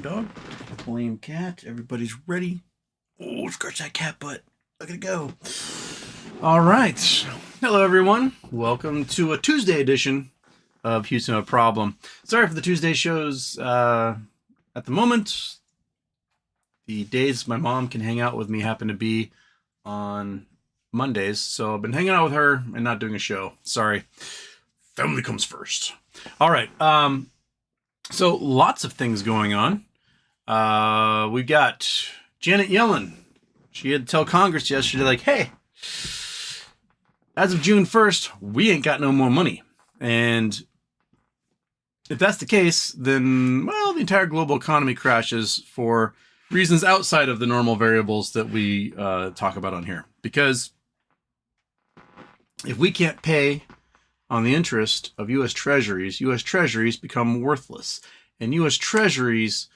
dog. Lame cat. Everybody's ready. Oh, scratch that cat butt. Look at it go. All right. Hello, everyone. Welcome to a Tuesday edition of Houston a Problem. Sorry for the Tuesday shows. At the moment, the days my mom can hang out with me happen to be on Mondays, so I've been hanging out with her and not doing a show. Sorry. Family comes first. All right. So lots of things going on. We've got Janet Yellen. She had to tell Congress yesterday, like, hey, as of June 1st, we ain't got no more money. And if that's the case, then, well, the entire global economy crashes for reasons outside of the normal variables that we talk about on here. Because if we can't pay on the interest of U.S. Treasuries become worthless. And U.S. Treasuries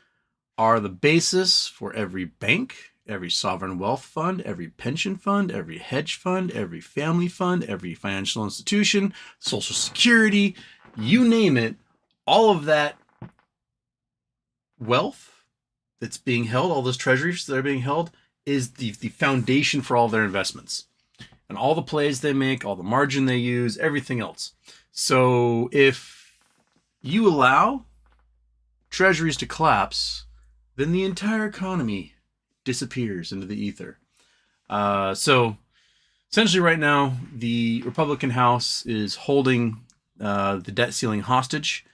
are the basis for every bank, every sovereign wealth fund, every pension fund, every hedge fund, every family fund, every financial institution, Social Security, you name it. All of that wealth that's being held, all those treasuries that are being held, is the foundation for all their investments. And all the plays they make, all the margin they use, everything else. So if you allow treasuries to collapse, then the entire economy disappears into the ether. So essentially right now, the Republican House is holding the debt ceiling hostage.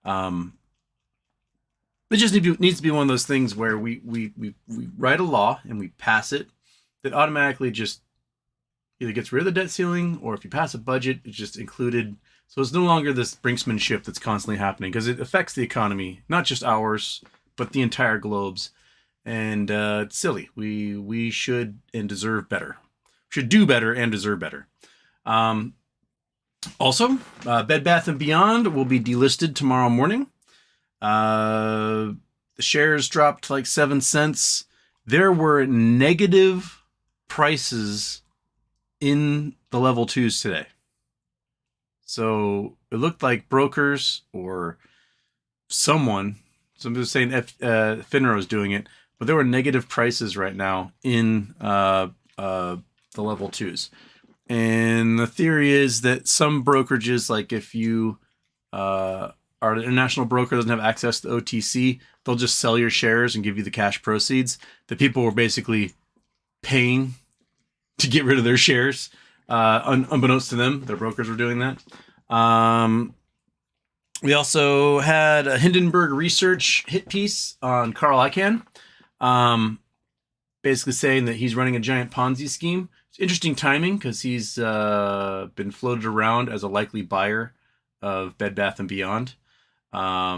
It just needs to be one of those things where we write a law and we pass it that automatically just either gets rid of the debt ceiling, or if you pass a budget, it's just included. So it's no longer this brinksmanship that's constantly happening, because it affects the economy, not just ours, but the entire globe's. And it's silly. We should and deserve better. Should do better and deserve better. Also, Bed Bath & Beyond will be delisted tomorrow morning. The shares dropped like 7 cents. There were negative prices in the level 2s today. So it looked like brokers or somebody was saying FINRA was doing it, but there were negative prices right now in the level 2s. And the theory is that some brokerages, like if you are an international broker, doesn't have access to OTC, they'll just sell your shares and give you the cash proceeds. The people were basically paying to get rid of their shares, unbeknownst to them. Their brokers were doing that. We also had a Hindenburg research hit piece on Carl Icahn, basically saying that he's running a giant Ponzi scheme. It's interesting timing because he's been floated around as a likely buyer of Bed Bath & Beyond. A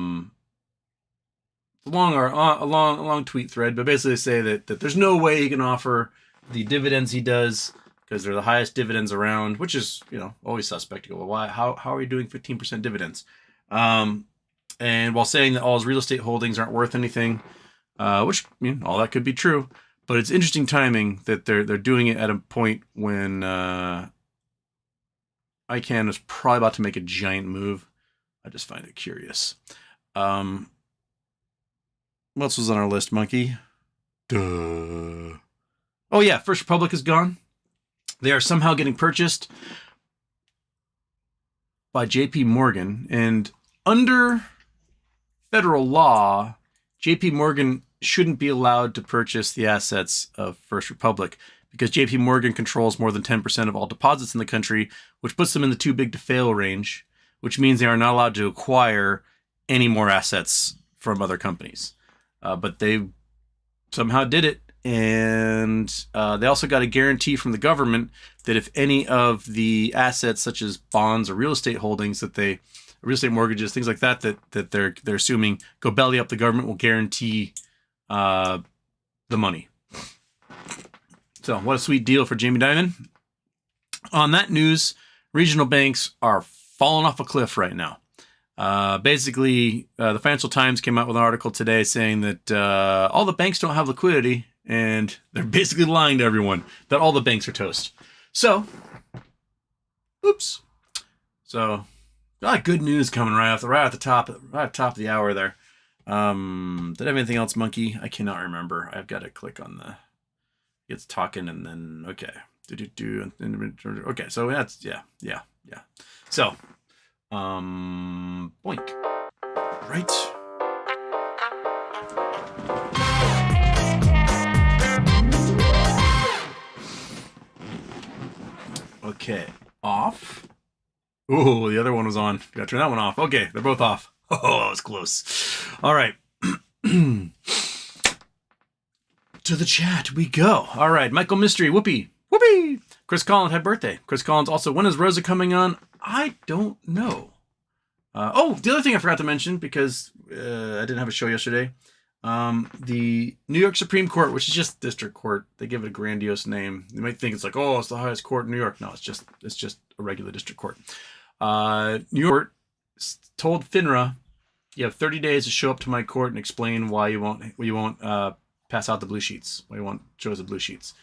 long tweet thread, but basically they say that there's no way he can offer the dividends he does, because they're the highest dividends around, which is, always suspect. You go, well, why? How are you doing 15% dividends? And while saying that all his real estate holdings aren't worth anything, which, all that could be true, but it's interesting timing that they're doing it at a point when Icahn was probably about to make a giant move. I just find it curious. What else was on our list, Monkey? Duh. Oh yeah, First Republic is gone. They are somehow getting purchased by JP Morgan, and under federal law, JP Morgan shouldn't be allowed to purchase the assets of First Republic, because JP Morgan controls more than 10% of all deposits in the country, which puts them in the too big to fail range, which means they are not allowed to acquire any more assets from other companies. But they somehow did it. And they also got a guarantee from the government that if any of the assets, such as bonds or real estate holdings, real estate mortgages, things like that they're assuming go belly up, the government will guarantee the money. So what a sweet deal for Jamie Dimon. On that news, regional banks are falling off a cliff right now. Basically, the Financial Times came out with an article today saying that all the banks don't have liquidity. And they're basically lying to everyone that all the banks are toast. So, oops. So, good news coming right off the top of the hour there. Did I have anything else, Monkey? I cannot remember. I've got to click on the it's talking and then okay. Okay, so that's yeah. So boink. Right. Okay. Off. Ooh, the other one was on. Gotta turn that one off. Okay, they're both off. Oh, that was close. All right. To the chat we go. All right, Michael Mystery, whoopee. Chris Collins had birthday. Chris Collins also, when is Rosa coming on? I don't know. The other thing I forgot to mention, because I didn't have a show yesterday, the New York Supreme Court, which is just district court, they give it a grandiose name. You might think it's like, oh, it's the highest court in New York. No, it's just a regular district court. New York told FINRA, you have 30 days to show up to my court and explain why you won't pass out the blue sheets, why you won't show us the blue sheets.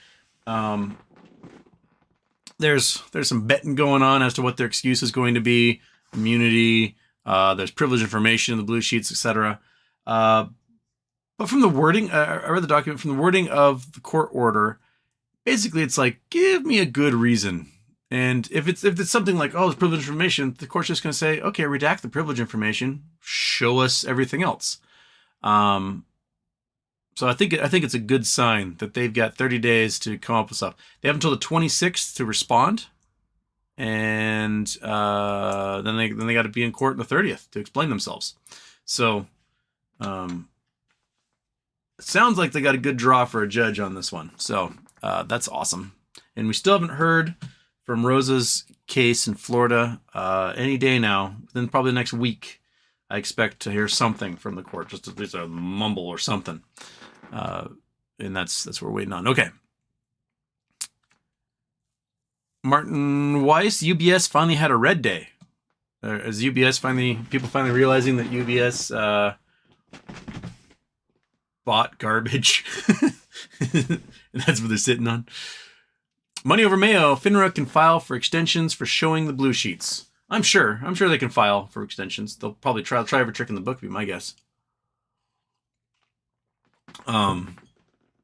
There's some betting going on as to what their excuse is going to be. Immunity, there's privileged information in the blue sheets, etc. But from the wording, I read the document, from the wording of the court order, basically it's like, give me a good reason. And if it's something like, oh, it's privileged information, the court's just going to say, okay, redact the privileged information, show us everything else. So I think it's a good sign that they've got 30 days to come up with stuff. They have until the 26th to respond, and then they got to be in court on the 30th to explain themselves. So it sounds like they got a good draw for a judge on this one. So that's awesome. And we still haven't heard from Rosa's case in Florida any day now. Within probably the next week, I expect to hear something from the court, just at least a mumble or something. And that's what we're waiting on. Okay. Martin Weiss, UBS finally had a red day. Is UBS people finally realizing that UBS bought garbage? And that's what they're sitting on. Money over Mayo, FINRA can file for extensions for showing the blue sheets. I'm sure they can file for extensions. They'll probably try every trick in the book, would be my guess.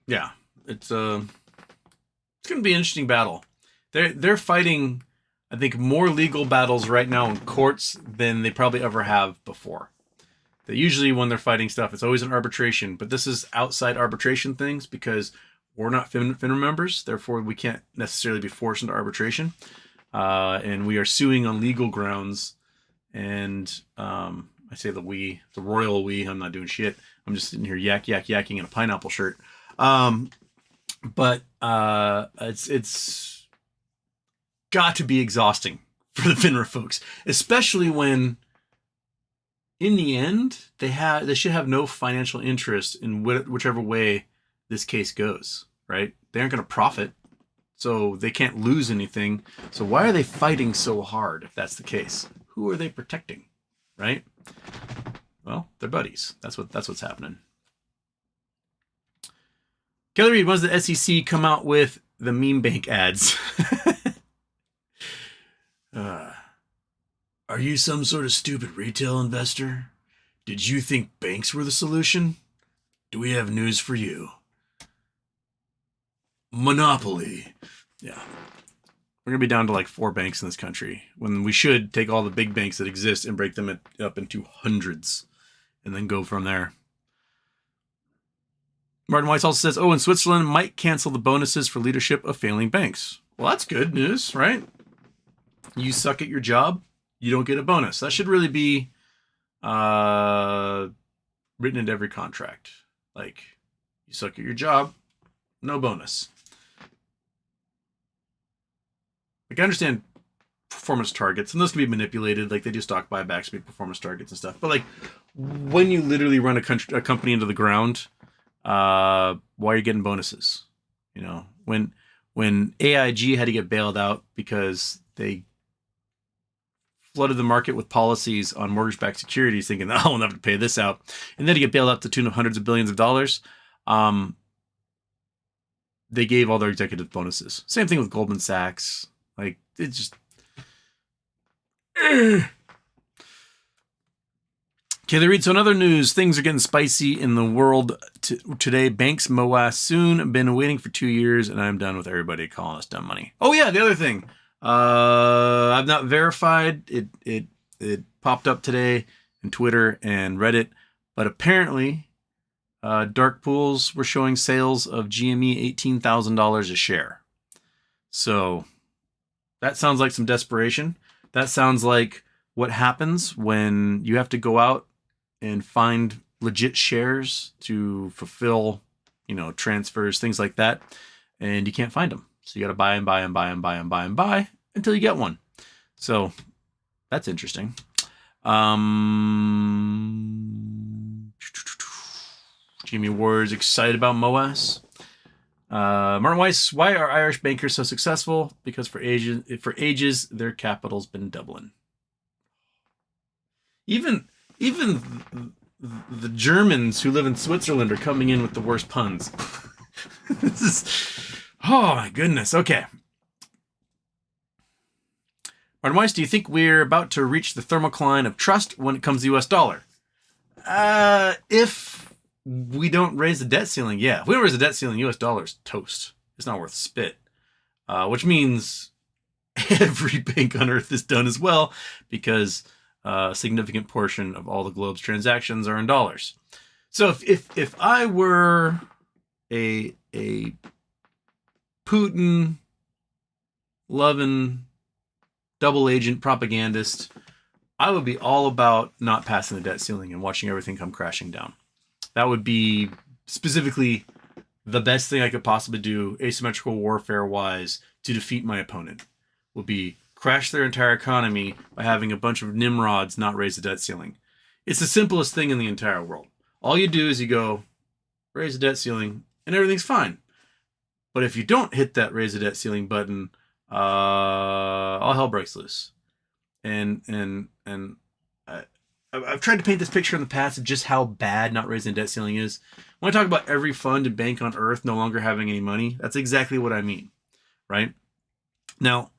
Yeah, it's going to be an interesting battle. They're fighting, I think, more legal battles right now in courts than they probably ever have before. They usually, when they're fighting stuff, it's always an arbitration, but this is outside arbitration things because we're not FINRA members, therefore we can't necessarily be forced into arbitration, and we are suing on legal grounds. And I say the royal we. I'm not doing shit. I'm just sitting here yakking in a pineapple shirt. But it's got to be exhausting for the FINRA folks, especially when, in the end, they should have no financial interest in whichever way this case goes. Right? They aren't going to profit, so they can't lose anything. So why are they fighting so hard if that's the case? Who are they protecting? Right? Well, they're buddies. That's what's happening. Kelly Reed, when does the SEC come out with the meme bank ads? Are you some sort of stupid retail investor? Did you think banks were the solution? Do we have news for you? Monopoly. Yeah. We're going to be down to like 4 banks in this country when we should take all the big banks that exist and break them up into hundreds and then go from there. Martin Weiss also says, in Switzerland might cancel the bonuses for leadership of failing banks. Well, that's good news, right? You suck at your job, you don't get a bonus. That should really be written into every contract. Like, you suck at your job, no bonus. Like, I understand performance targets, and those can be manipulated. Like, they do stock buybacks to make performance targets and stuff. But, like, when you literally run a company into the ground, why are you getting bonuses? You know, when AIG had to get bailed out because they flooded the market with policies on mortgage-backed securities, thinking, we'll never pay this out, and then to get bailed out to the tune of hundreds of billions of dollars, they gave all their executive bonuses. Same thing with Goldman Sachs. Like, it's just... Kelly Okay, they read. So in other news, things are getting spicy in the world today. Banks MOAS soon. Been waiting for 2 years, and I'm done with everybody calling us dumb money. Oh yeah, the other thing. I've not verified it. It popped up today in Twitter and Reddit, but apparently, dark pools were showing sales of GME $18,000 a share. So that sounds like some desperation. That sounds like what happens when you have to go out and find legit shares to fulfill, transfers, things like that. And you can't find them. So you got to buy and buy and buy and buy and buy and buy until you get one. So that's interesting. Jimmy Ward's excited about MOAS. Martin Weiss, why are Irish bankers so successful? Because for ages, their capital's been doubling. Even the Germans who live in Switzerland are coming in with the worst puns. This is, oh my goodness. Okay. Martin Weiss, do you think we're about to reach the thermocline of trust when it comes to the US dollar? If we don't raise the debt ceiling, yeah. If we don't raise the debt ceiling, US dollar's toast. It's not worth spit. Which means every bank on earth is done as well, because a significant portion of all the globe's transactions are in dollars. So if I were a Putin loving double agent propagandist, I would be all about not passing the debt ceiling and watching everything come crashing down. That would be specifically the best thing I could possibly do, asymmetrical warfare wise, to defeat my opponent. Would be crash their entire economy by having a bunch of nimrods not raise the debt ceiling. It's the simplest thing in the entire world. All you do is you go, raise the debt ceiling, and everything's fine. But if you don't hit that raise the debt ceiling button, all hell breaks loose. And I've tried to paint this picture in the past of just how bad not raising the debt ceiling is. When I talk about every fund and bank on earth no longer having any money, that's exactly what I mean, right? Now,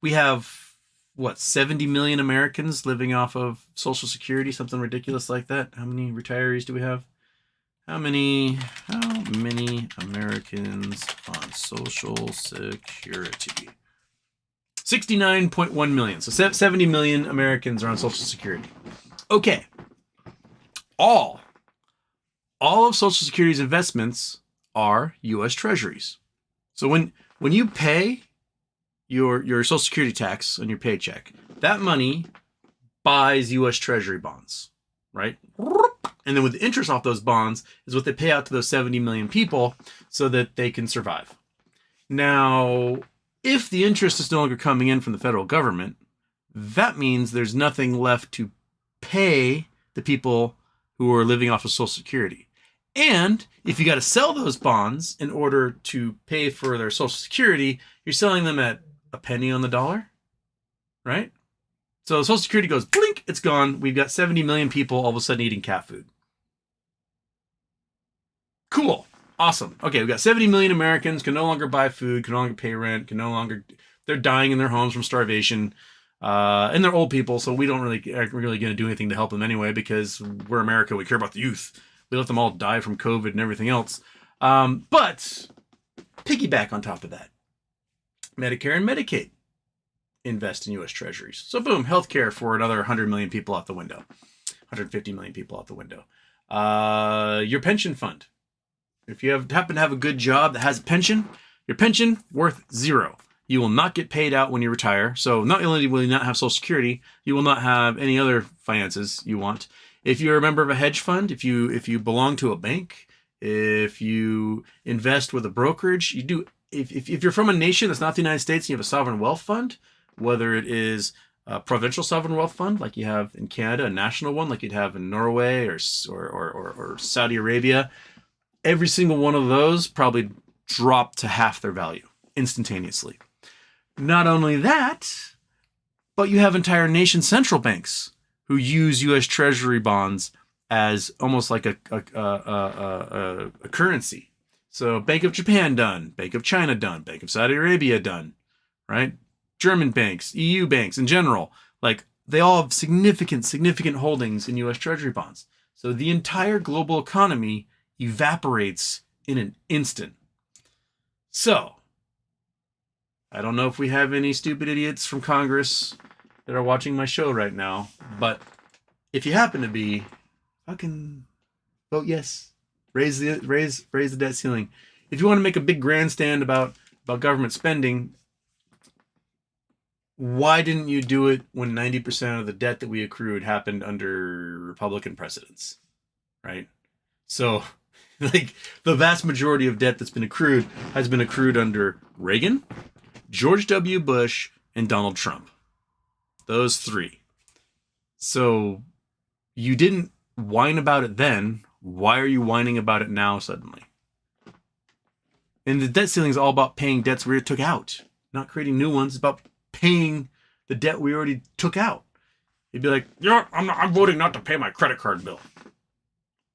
we have, 70 million Americans living off of Social Security, something ridiculous like that. How many retirees do we have? How many Americans on Social Security? 69.1 million. So 70 million Americans are on Social Security. Okay. All of Social Security's investments are U.S. Treasuries. So when you pay your Social Security tax on your paycheck, that money buys U.S. Treasury bonds, right? And then with the interest off those bonds is what they pay out to those 70 million people so that they can survive. Now, if the interest is no longer coming in from the federal government, that means there's nothing left to pay the people who are living off of Social Security. And if you got to sell those bonds in order to pay for their Social Security, you're selling them at a penny on the dollar, right? So Social Security goes, blink, it's gone. We've got 70 million people all of a sudden eating cat food. Cool. Awesome. Okay, we've got 70 million Americans can no longer buy food, can no longer pay rent, they're dying in their homes from starvation. And they're old people, so we aren't really going to do anything to help them anyway, because we're America, we care about the youth. We let them all die from COVID and everything else. But piggyback on top of that, Medicare and Medicaid invest in U.S. Treasuries. So boom, healthcare for another 100 million people out the window, 150 million people out the window. Your pension fund. If you happen to have a good job that has a pension, your pension worth zero. You will not get paid out when you retire. So not only will you not have Social Security, you will not have any other finances you want. If you're a member of a hedge fund, if you belong to a bank, if you invest with a brokerage, you do. If you're from a nation that's not the United States and you have a sovereign wealth fund, whether it is a provincial sovereign wealth fund like you have in Canada, a national one like you'd have in Norway or Saudi Arabia, every single one of those probably dropped to half their value instantaneously. Not only that, but you have entire nation central banks who use U.S. Treasury bonds as almost like a currency. So Bank of Japan done, Bank of China done, Bank of Saudi Arabia done, right? German banks, EU banks in general, like they all have significant holdings in U.S. Treasury bonds. So the entire global economy evaporates in an instant. So, I don't know if we have any stupid idiots from Congress that are watching my show right now, but if you happen to be, fucking vote yes. Raise the debt ceiling. If you want to make a big grandstand about government spending, why didn't you do it when 90% of the debt that we accrued happened under Republican presidents? Right? So, like, the vast majority of debt that's been accrued has been accrued under Reagan, George W. Bush, and Donald Trump. Those three. So, you didn't whine about it then. Why are you whining about it now suddenly? And the debt ceiling is all about paying debts we already took out, not creating new ones. It's about paying the debt we already took out. You'd be like, yeah, I'm voting not to pay my credit card bill.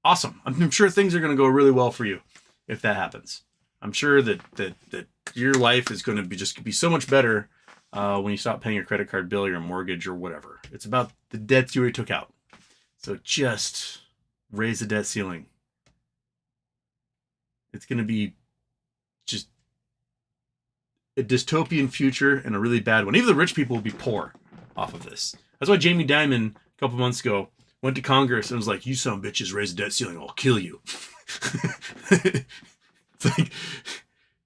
Awesome. I'm sure things are going to go really well for you if that happens. I'm sure that your life is going to be so much better when you stop paying your credit card bill, your mortgage, or whatever. It's about the debts you already took out. So just raise the debt ceiling. It's going to be just a dystopian future and a really bad one. Even the rich people will be poor off of this. That's why Jamie Dimon, a couple months ago, went to Congress and was like, you son of bitches, raise the debt ceiling, I'll kill you. It's like,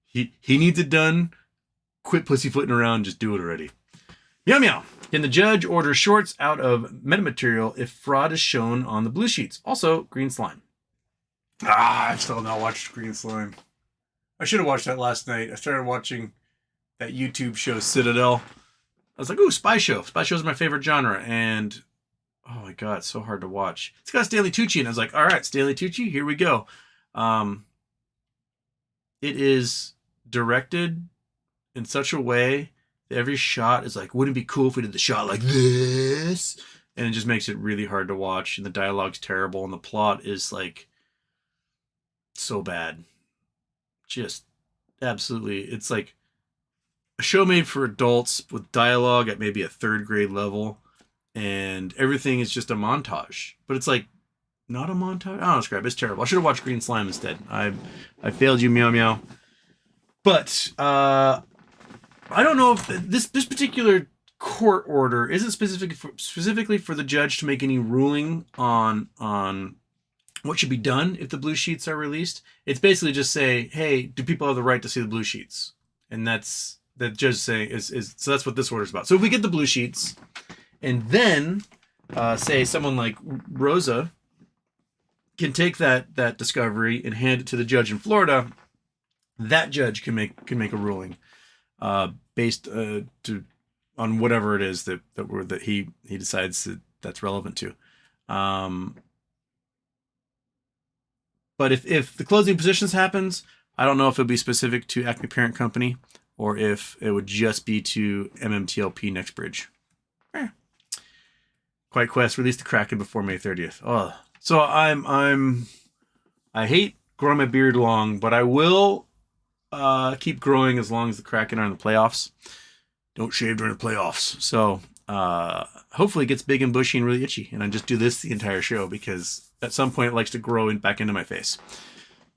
he needs it done. Quit pussyfooting around, just do it already. Meow meow. Can the judge order shorts out of metamaterial if fraud is shown on the blue sheets? Also, green slime. I've still not watched green slime. I should have watched that last night. I started watching that YouTube show, Citadel. I was like, ooh, spy show. Spy shows are my favorite genre. And, oh my God, it's so hard to watch. It's got Stanley Tucci. And I was like, all right, Stanley Tucci, here we go. It is directed in such a way that every shot is like, wouldn't it be cool if we did the shot like this? And it just makes it really hard to watch. And the dialogue's terrible. And the plot is like so bad. Just absolutely. It's like a show made for adults with dialogue at maybe a third grade level. And everything is just a montage. But it's like not a montage. I don't know, describe it. It's terrible. I should have watched Green Slime instead. I failed you, meow meow. But I don't know if this particular court order isn't specifically for the judge to make any ruling on what should be done if the blue sheets are released. It's basically just say, hey, do people have the right to see the blue sheets? And that's the judge saying is so that's what this order is about. So if we get the blue sheets, and then say someone like Rosa can take that discovery and hand it to the judge in Florida, that judge can make a ruling based on whatever it is that he decides that's relevant to. But if the closing positions happens, I don't know if it'll be specific to Acme Parent Company or if it would just be to MMTLP Nextbridge. Quiet Quest released the Kraken before May 30th. Oh, so I hate growing my beard long, but I will keep growing as long as the Kraken are in the playoffs. Don't shave during the playoffs. So hopefully it gets big and bushy and really itchy, and I just do this the entire show because at some point it likes to grow back into my face.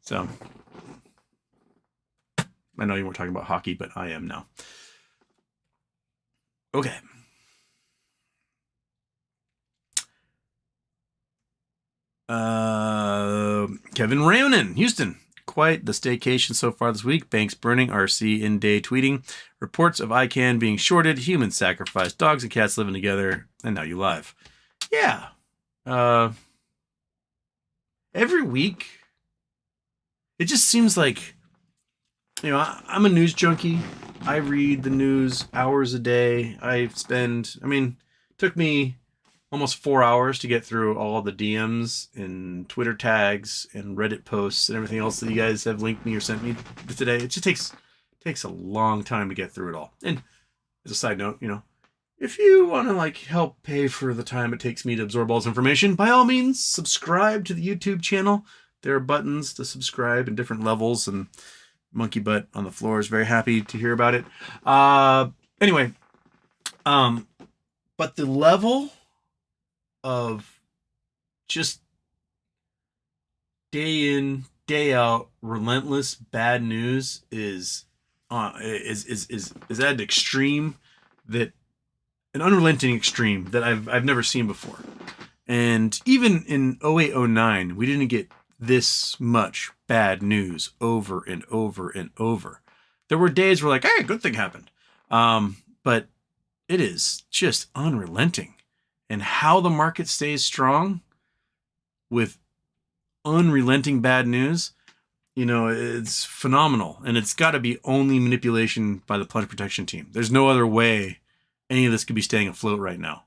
So I know you weren't talking about hockey, but I am now. Okay. Kevin Rayonen, Houston. Quite the staycation so far this week. Banks burning, RC in day tweeting. Reports of Icahn being shorted. Humans sacrificed. Dogs and cats living together. And now you live. Yeah. Every week, it just seems like, I'm a news junkie. I read the news hours a day. It took me almost 4 hours to get through all the DMs and Twitter tags and Reddit posts and everything else that you guys have linked me or sent me today. It just takes a long time to get through it all. And as a side note, if you want to help pay for the time it takes me to absorb all this information, by all means, subscribe to the YouTube channel. There are buttons to subscribe in different levels, and Monkey Butt on the floor is very happy to hear about it. Anyway, But the level of just day in, day out, relentless bad news is at an extreme, that an unrelenting extreme that I've never seen before. And even in 0809, we didn't get this much bad news over and over and over. There were days where like, hey, good thing happened. But it is just unrelenting. And how the market stays strong with unrelenting bad news, it's phenomenal. And it's got to be only manipulation by the plunge protection team. There's no other way any of this could be staying afloat right now.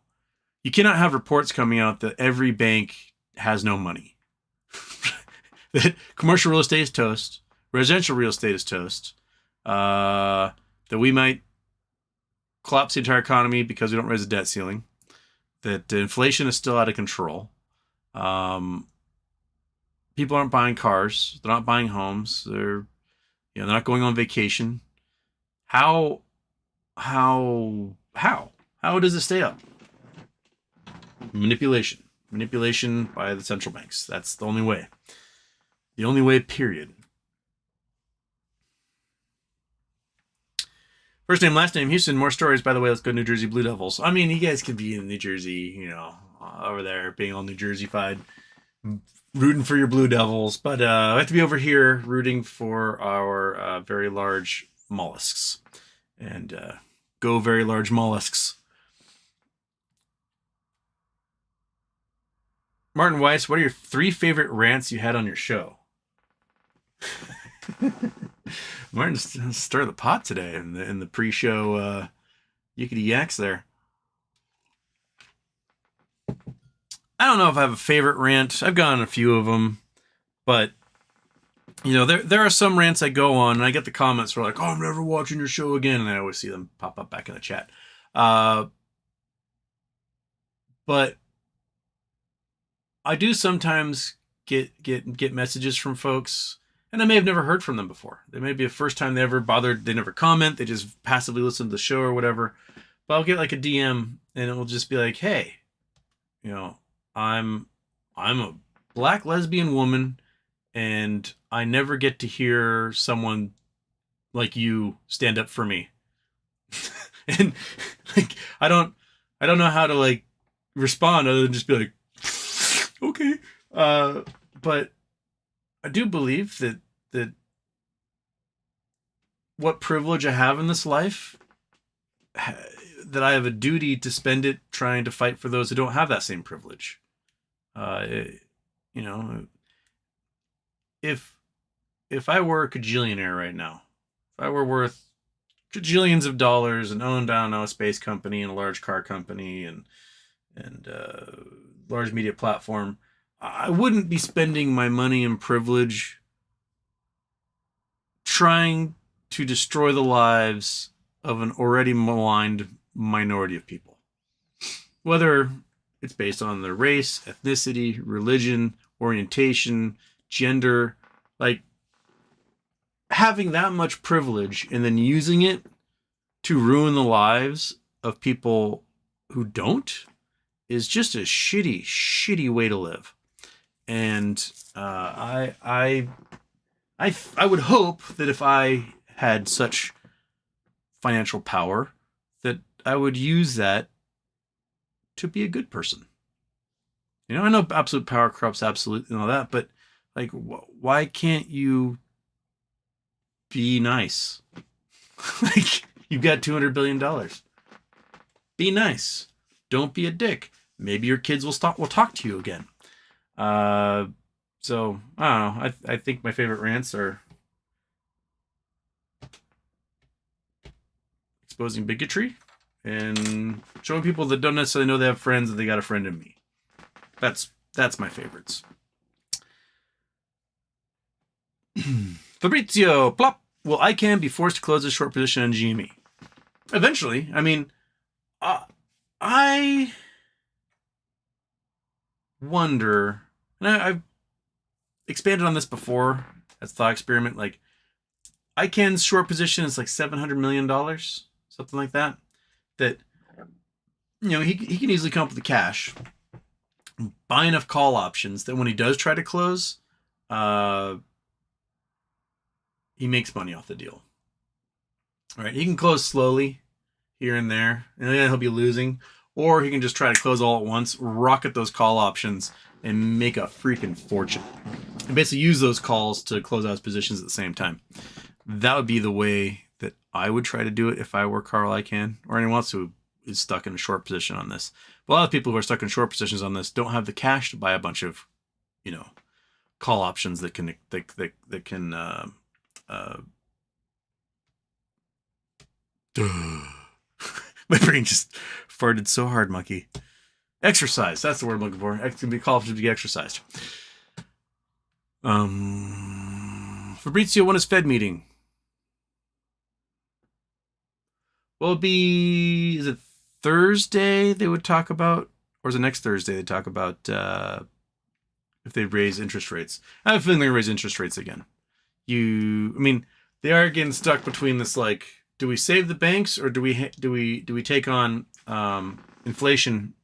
You cannot have reports coming out that every bank has no money. That commercial real estate is toast, residential real estate is toast, that we might collapse the entire economy because we don't raise the debt ceiling, that inflation is still out of control. People aren't buying cars, they're not buying homes, they're not going on vacation. How does it stay up? Manipulation by the central banks. That's the only way. The only way, period. First name, last name, Houston. More stories, by the way. Let's go New Jersey Blue Devils. I mean, you guys could be in New Jersey, over there, being all New Jersey-fied, rooting for your Blue Devils. But I have to be over here rooting for our very large mollusks. And go very large mollusks. Martin Weiss, what are your 3 favorite rants you had on your show? Martin stir the pot today in the pre-show yickety yaks there. I don't know if I have a favorite rant. I've gone on a few of them, but there are some rants I go on and I get the comments where like, "Oh, I'm never watching your show again," and I always see them pop up back in the chat. But I do sometimes get messages from folks, and I may have never heard from them before. They may be the first time they ever bothered. They never comment. They just passively listen to the show or whatever. But I'll get like a DM, and it will just be like, "Hey, I'm a black lesbian woman, and I never get to hear someone like you stand up for me." And like I don't know how to like respond other than just be like, "Okay." But I do believe that what privilege I have in this life, that I have a duty to spend it trying to fight for those who don't have that same privilege. If I were a cajillionaire right now, if I were worth cajillions of dollars and owned, I don't know, a space company and a large car company and large media platform, I wouldn't be spending my money and privilege trying to destroy the lives of an already maligned minority of people. Whether it's based on their race, ethnicity, religion, orientation, gender, like having that much privilege and then using it to ruin the lives of people who don't is just a shitty way to live. And I would hope that if I had such financial power, that I would use that to be a good person. I know absolute power corrupts absolute and all that, but like, why can't you be nice? Like, you've got $200 billion. Be nice. Don't be a dick. Maybe your kids will talk to you again. So I don't know. I think my favorite rants are exposing bigotry and showing people that don't necessarily know they have friends that they got a friend in me. That's my favorites. Fabrizio Plop. Will Icahn be forced to close his short position on GME? Eventually. I mean, I wonder, and I've expanded on this before as a thought experiment. Like, Icahn's short position is like $700 million, something like that. That he can easily come up with the cash, buy enough call options that when he does try to close, he makes money off the deal. All right, he can close slowly here and there, and then he'll be losing, or he can just try to close all at once, rocket those call options, and make a freaking fortune. And basically use those calls to close out his positions at the same time. That would be the way that I would try to do it if I were Carl Icahn, or anyone else who is stuck in a short position on this. But a lot of people who are stuck in short positions on this don't have the cash to buy a bunch of, call options that can my brain just farted so hard, monkey. Exercise. That's the word I'm looking for. It's going to be call options to be exercised. Fabrizio, when is Fed meeting? Well, it'd be, is it Thursday they would talk about, or is it next Thursday they talk about if they raise interest rates? I have a feeling they're going to raise interest rates again. They are getting stuck between this, like, do we save the banks or do we take on inflation?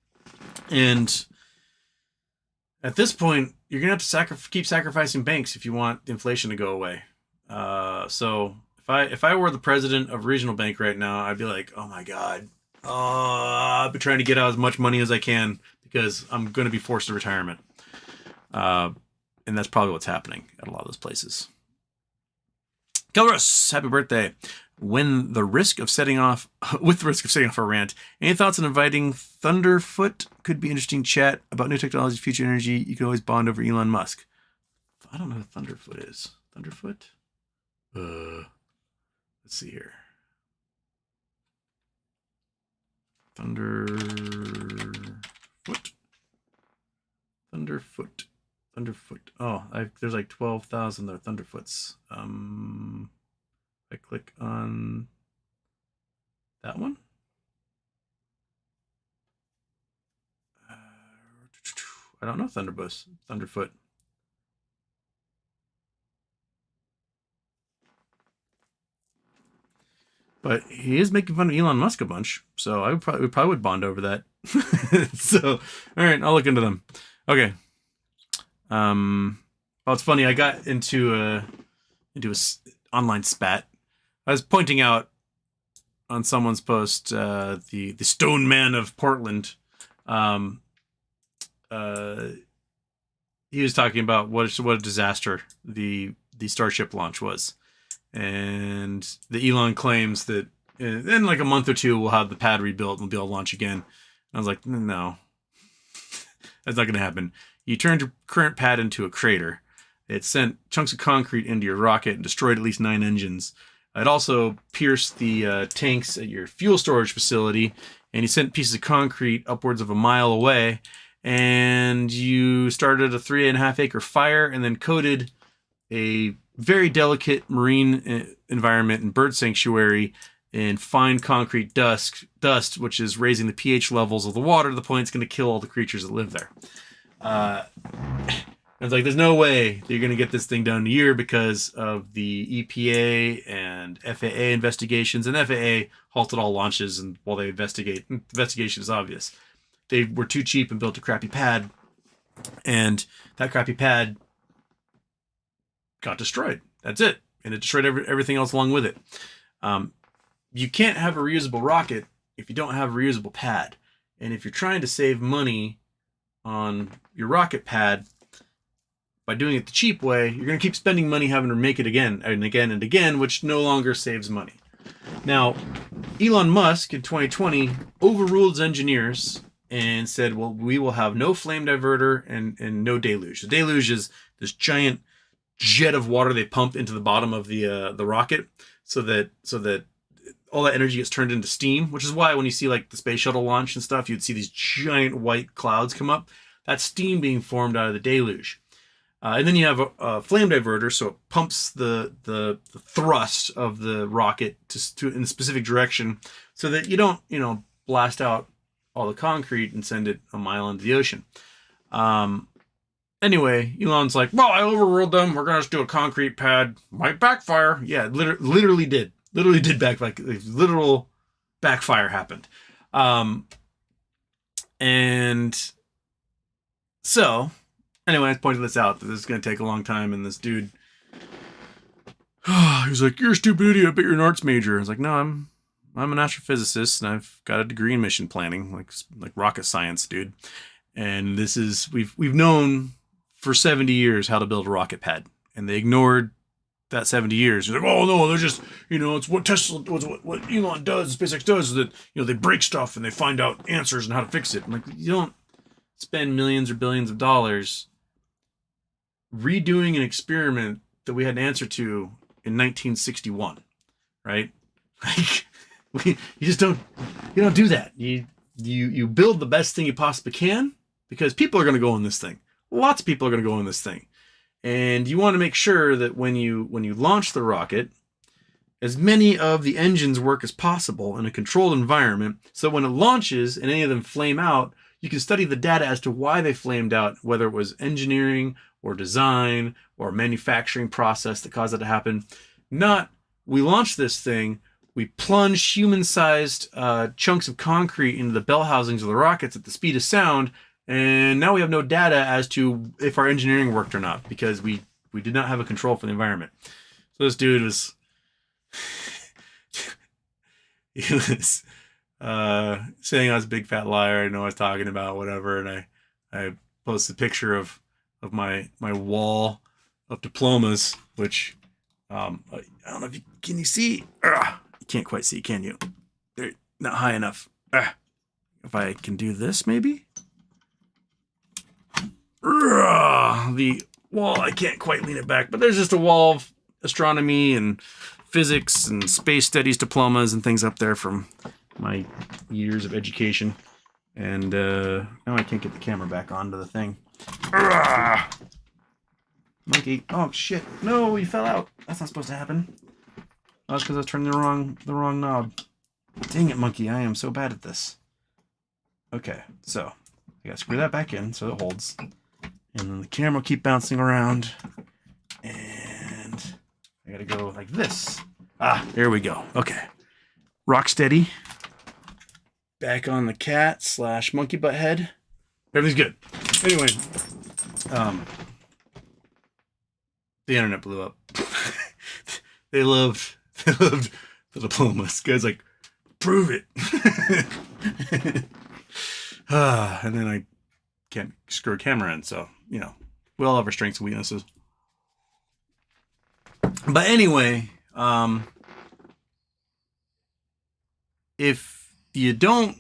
And at this point, you're gonna have to keep sacrificing banks if you want the inflation to go away. So if I were the president of a regional bank right now, I'd be like, oh my god, I've been trying to get out as much money as I can because I'm going to be forced to retirement. And that's probably what's happening at a lot of those places. Kelrus, happy birthday. With the risk of setting off a rant, any thoughts on inviting Thunderfoot? Could be interesting chat about new technology, future energy. You can always bond over Elon Musk. I don't know who Thunderfoot is. Thunderfoot? Let's see here. Thunderfoot. Oh, there's like 12,000 there. Thunderfoots. I click on that one. I don't know Thunderfoot. But he is making fun of Elon Musk a bunch, so we probably would bond over that. So, all right, I'll look into them. Okay. Well, it's funny. I got into a online spat. I was pointing out on someone's post the Stone Man of Portland. He was talking about what a disaster the Starship launch was, and the Elon claims that in like a month or two we'll have the pad rebuilt and we'll be able to launch again. And I was like, no, that's not going to happen. You turned your current pad into a crater. It sent chunks of concrete into your rocket and destroyed at least 9 engines. It also pierced the tanks at your fuel storage facility, and you sent pieces of concrete upwards of a mile away, and you started a 3.5 acre fire and then coated a very delicate marine environment and bird sanctuary in fine concrete dust, which is raising the pH levels of the water to the point it's going to kill all the creatures that live there. It's like, there's no way that you're going to get this thing done in a year because of the EPA and FAA investigations. And FAA halted all launches and while they investigate. Investigation is obvious. They were too cheap and built a crappy pad. And that crappy pad got destroyed. That's it. And it destroyed everything else along with it. You can't have a reusable rocket if you don't have a reusable pad. And if you're trying to save money on your rocket pad, by doing it the cheap way, you're going to keep spending money having to make it again and again and again, which no longer saves money. Now, Elon Musk in 2020 overruled his engineers and said, well, we will have no flame diverter and no deluge. The deluge is this giant jet of water they pump into the bottom of the rocket so that all that energy gets turned into steam, which is why when you see like the space shuttle launch and stuff, you'd see these giant white clouds come up. That's steam being formed out of the deluge. And then you have a flame diverter, so it pumps the thrust of the rocket to in a specific direction, so that you don't blast out all the concrete and send it a mile into the ocean. Anyway, Elon's like, well, I overruled them. We're gonna just do a concrete pad. Might backfire. Yeah, literally did. Literally did backfire. Like, literal backfire happened. And so, anyway, I pointed this out, that this is going to take a long time, and this dude, he was like, "You're a stupid idiot, I bet you're an arts major." I was like, "No, I'm an astrophysicist, and I've got a degree in mission planning, like rocket science, dude. And this is, we've known for 70 years how to build a rocket pad, and they ignored that 70 years. He's like, "Oh no, they're just, it's what Tesla, what Elon does, SpaceX does, is that, they break stuff and they find out answers and how to fix it." I'm like, you don't spend millions or billions of dollars redoing an experiment that we had an answer to in 1961, right? Like, you just don't do that. You build the best thing you possibly can, because people are going to go in this thing. Lots of people are going to go in this thing. And you want to make sure that when you launch the rocket, as many of the engines work as possible in a controlled environment, so when it launches and any of them flame out, you can study the data as to why they flamed out, whether it was engineering or design or manufacturing process that caused it to happen. Not, we launched this thing, we plunged human-sized chunks of concrete into the bell housings of the rockets at the speed of sound, and now we have no data as to if our engineering worked or not, because we did not have a control for the environment. So this dude was he was saying I was a big fat liar, I didn't know what I was talking about, whatever, and I posted a picture of my wall of diplomas, which I don't know if can you see? You can't quite see, can you? They're not high enough. If I can do this, maybe? The wall, I can't quite lean it back, but there's just a wall of astronomy and physics and space studies diplomas and things up there from my years of education. And now I can't get the camera back onto the thing. Monkey. Oh shit. No, you fell out. That's not supposed to happen. That's because I was turning the wrong knob. Dang it, monkey. I am so bad at this. Okay, so I gotta screw that back in so it holds. And then the camera will keep bouncing around. And I gotta go like this. There we go. Okay. Rock steady. Back on the cat / monkey butt head. Everything's good. Anyway, the internet blew up. They loved the diplomas. Guys like, prove it. And then I can't screw a camera in, so we all have our strengths and weaknesses. But anyway, if your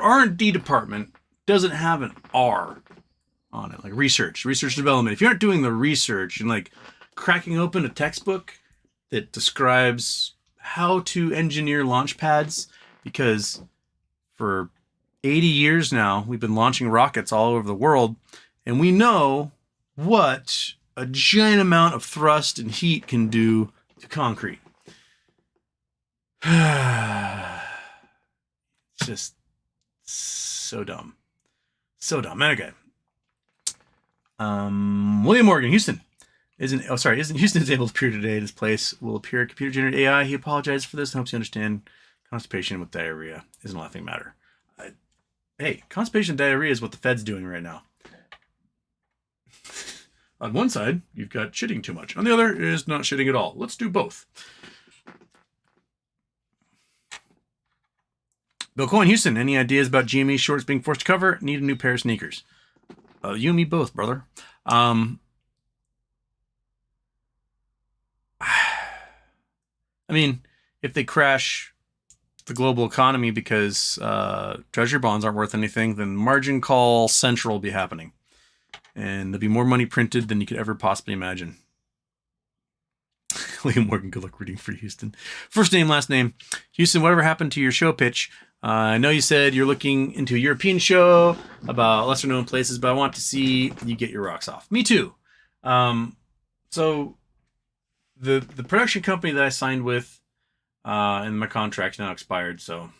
R&D department doesn't have an R on it, like research development, if you aren't doing the research and like cracking open a textbook that describes how to engineer launch pads, because for 80 years now we've been launching rockets all over the world, and we know what a giant amount of thrust and heat can do to concrete. It's just so dumb. Okay. William Morgan, Houston. Isn't Houston able to appear today? This place will appear computer-generated AI. He apologized for this and hopes you understand constipation with diarrhea isn't a laughing matter. Hey, constipation and diarrhea is what the Fed's doing right now. On one side, you've got shitting too much. On the other is not shitting at all. Let's do both. Bill Cohen, Houston. Any ideas about GME shorts being forced to cover? Need a new pair of sneakers. You and me both, brother. I mean, if they crash the global economy because treasury bonds aren't worth anything, then margin call central will be happening. And there'll be more money printed than you could ever possibly imagine. William Morgan, good luck reading for Houston. First name, last name. Houston, whatever happened to your show pitch? I know you said you're looking into a European show about lesser known places, but I want to see you get your rocks off. Me too. So the production company that I signed with, and my contract's now expired, so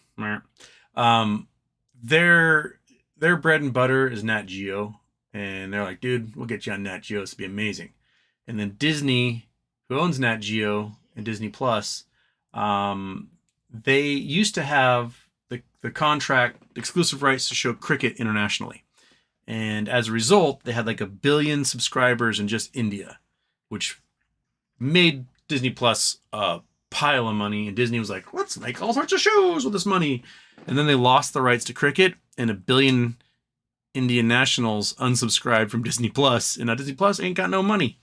their bread and butter is Nat Geo, and they're like, dude, we'll get you on Nat Geo. This will be amazing. And then Disney, who owns Nat Geo and Disney Plus, they used to have the contract, exclusive rights to show cricket internationally. And as a result, they had like 1 billion subscribers in just India, which made Disney Plus a pile of money. And Disney was like, let's make all sorts of shows with this money. And then they lost the rights to cricket, and 1 billion Indian nationals unsubscribed from Disney Plus. And now Disney Plus ain't got no money.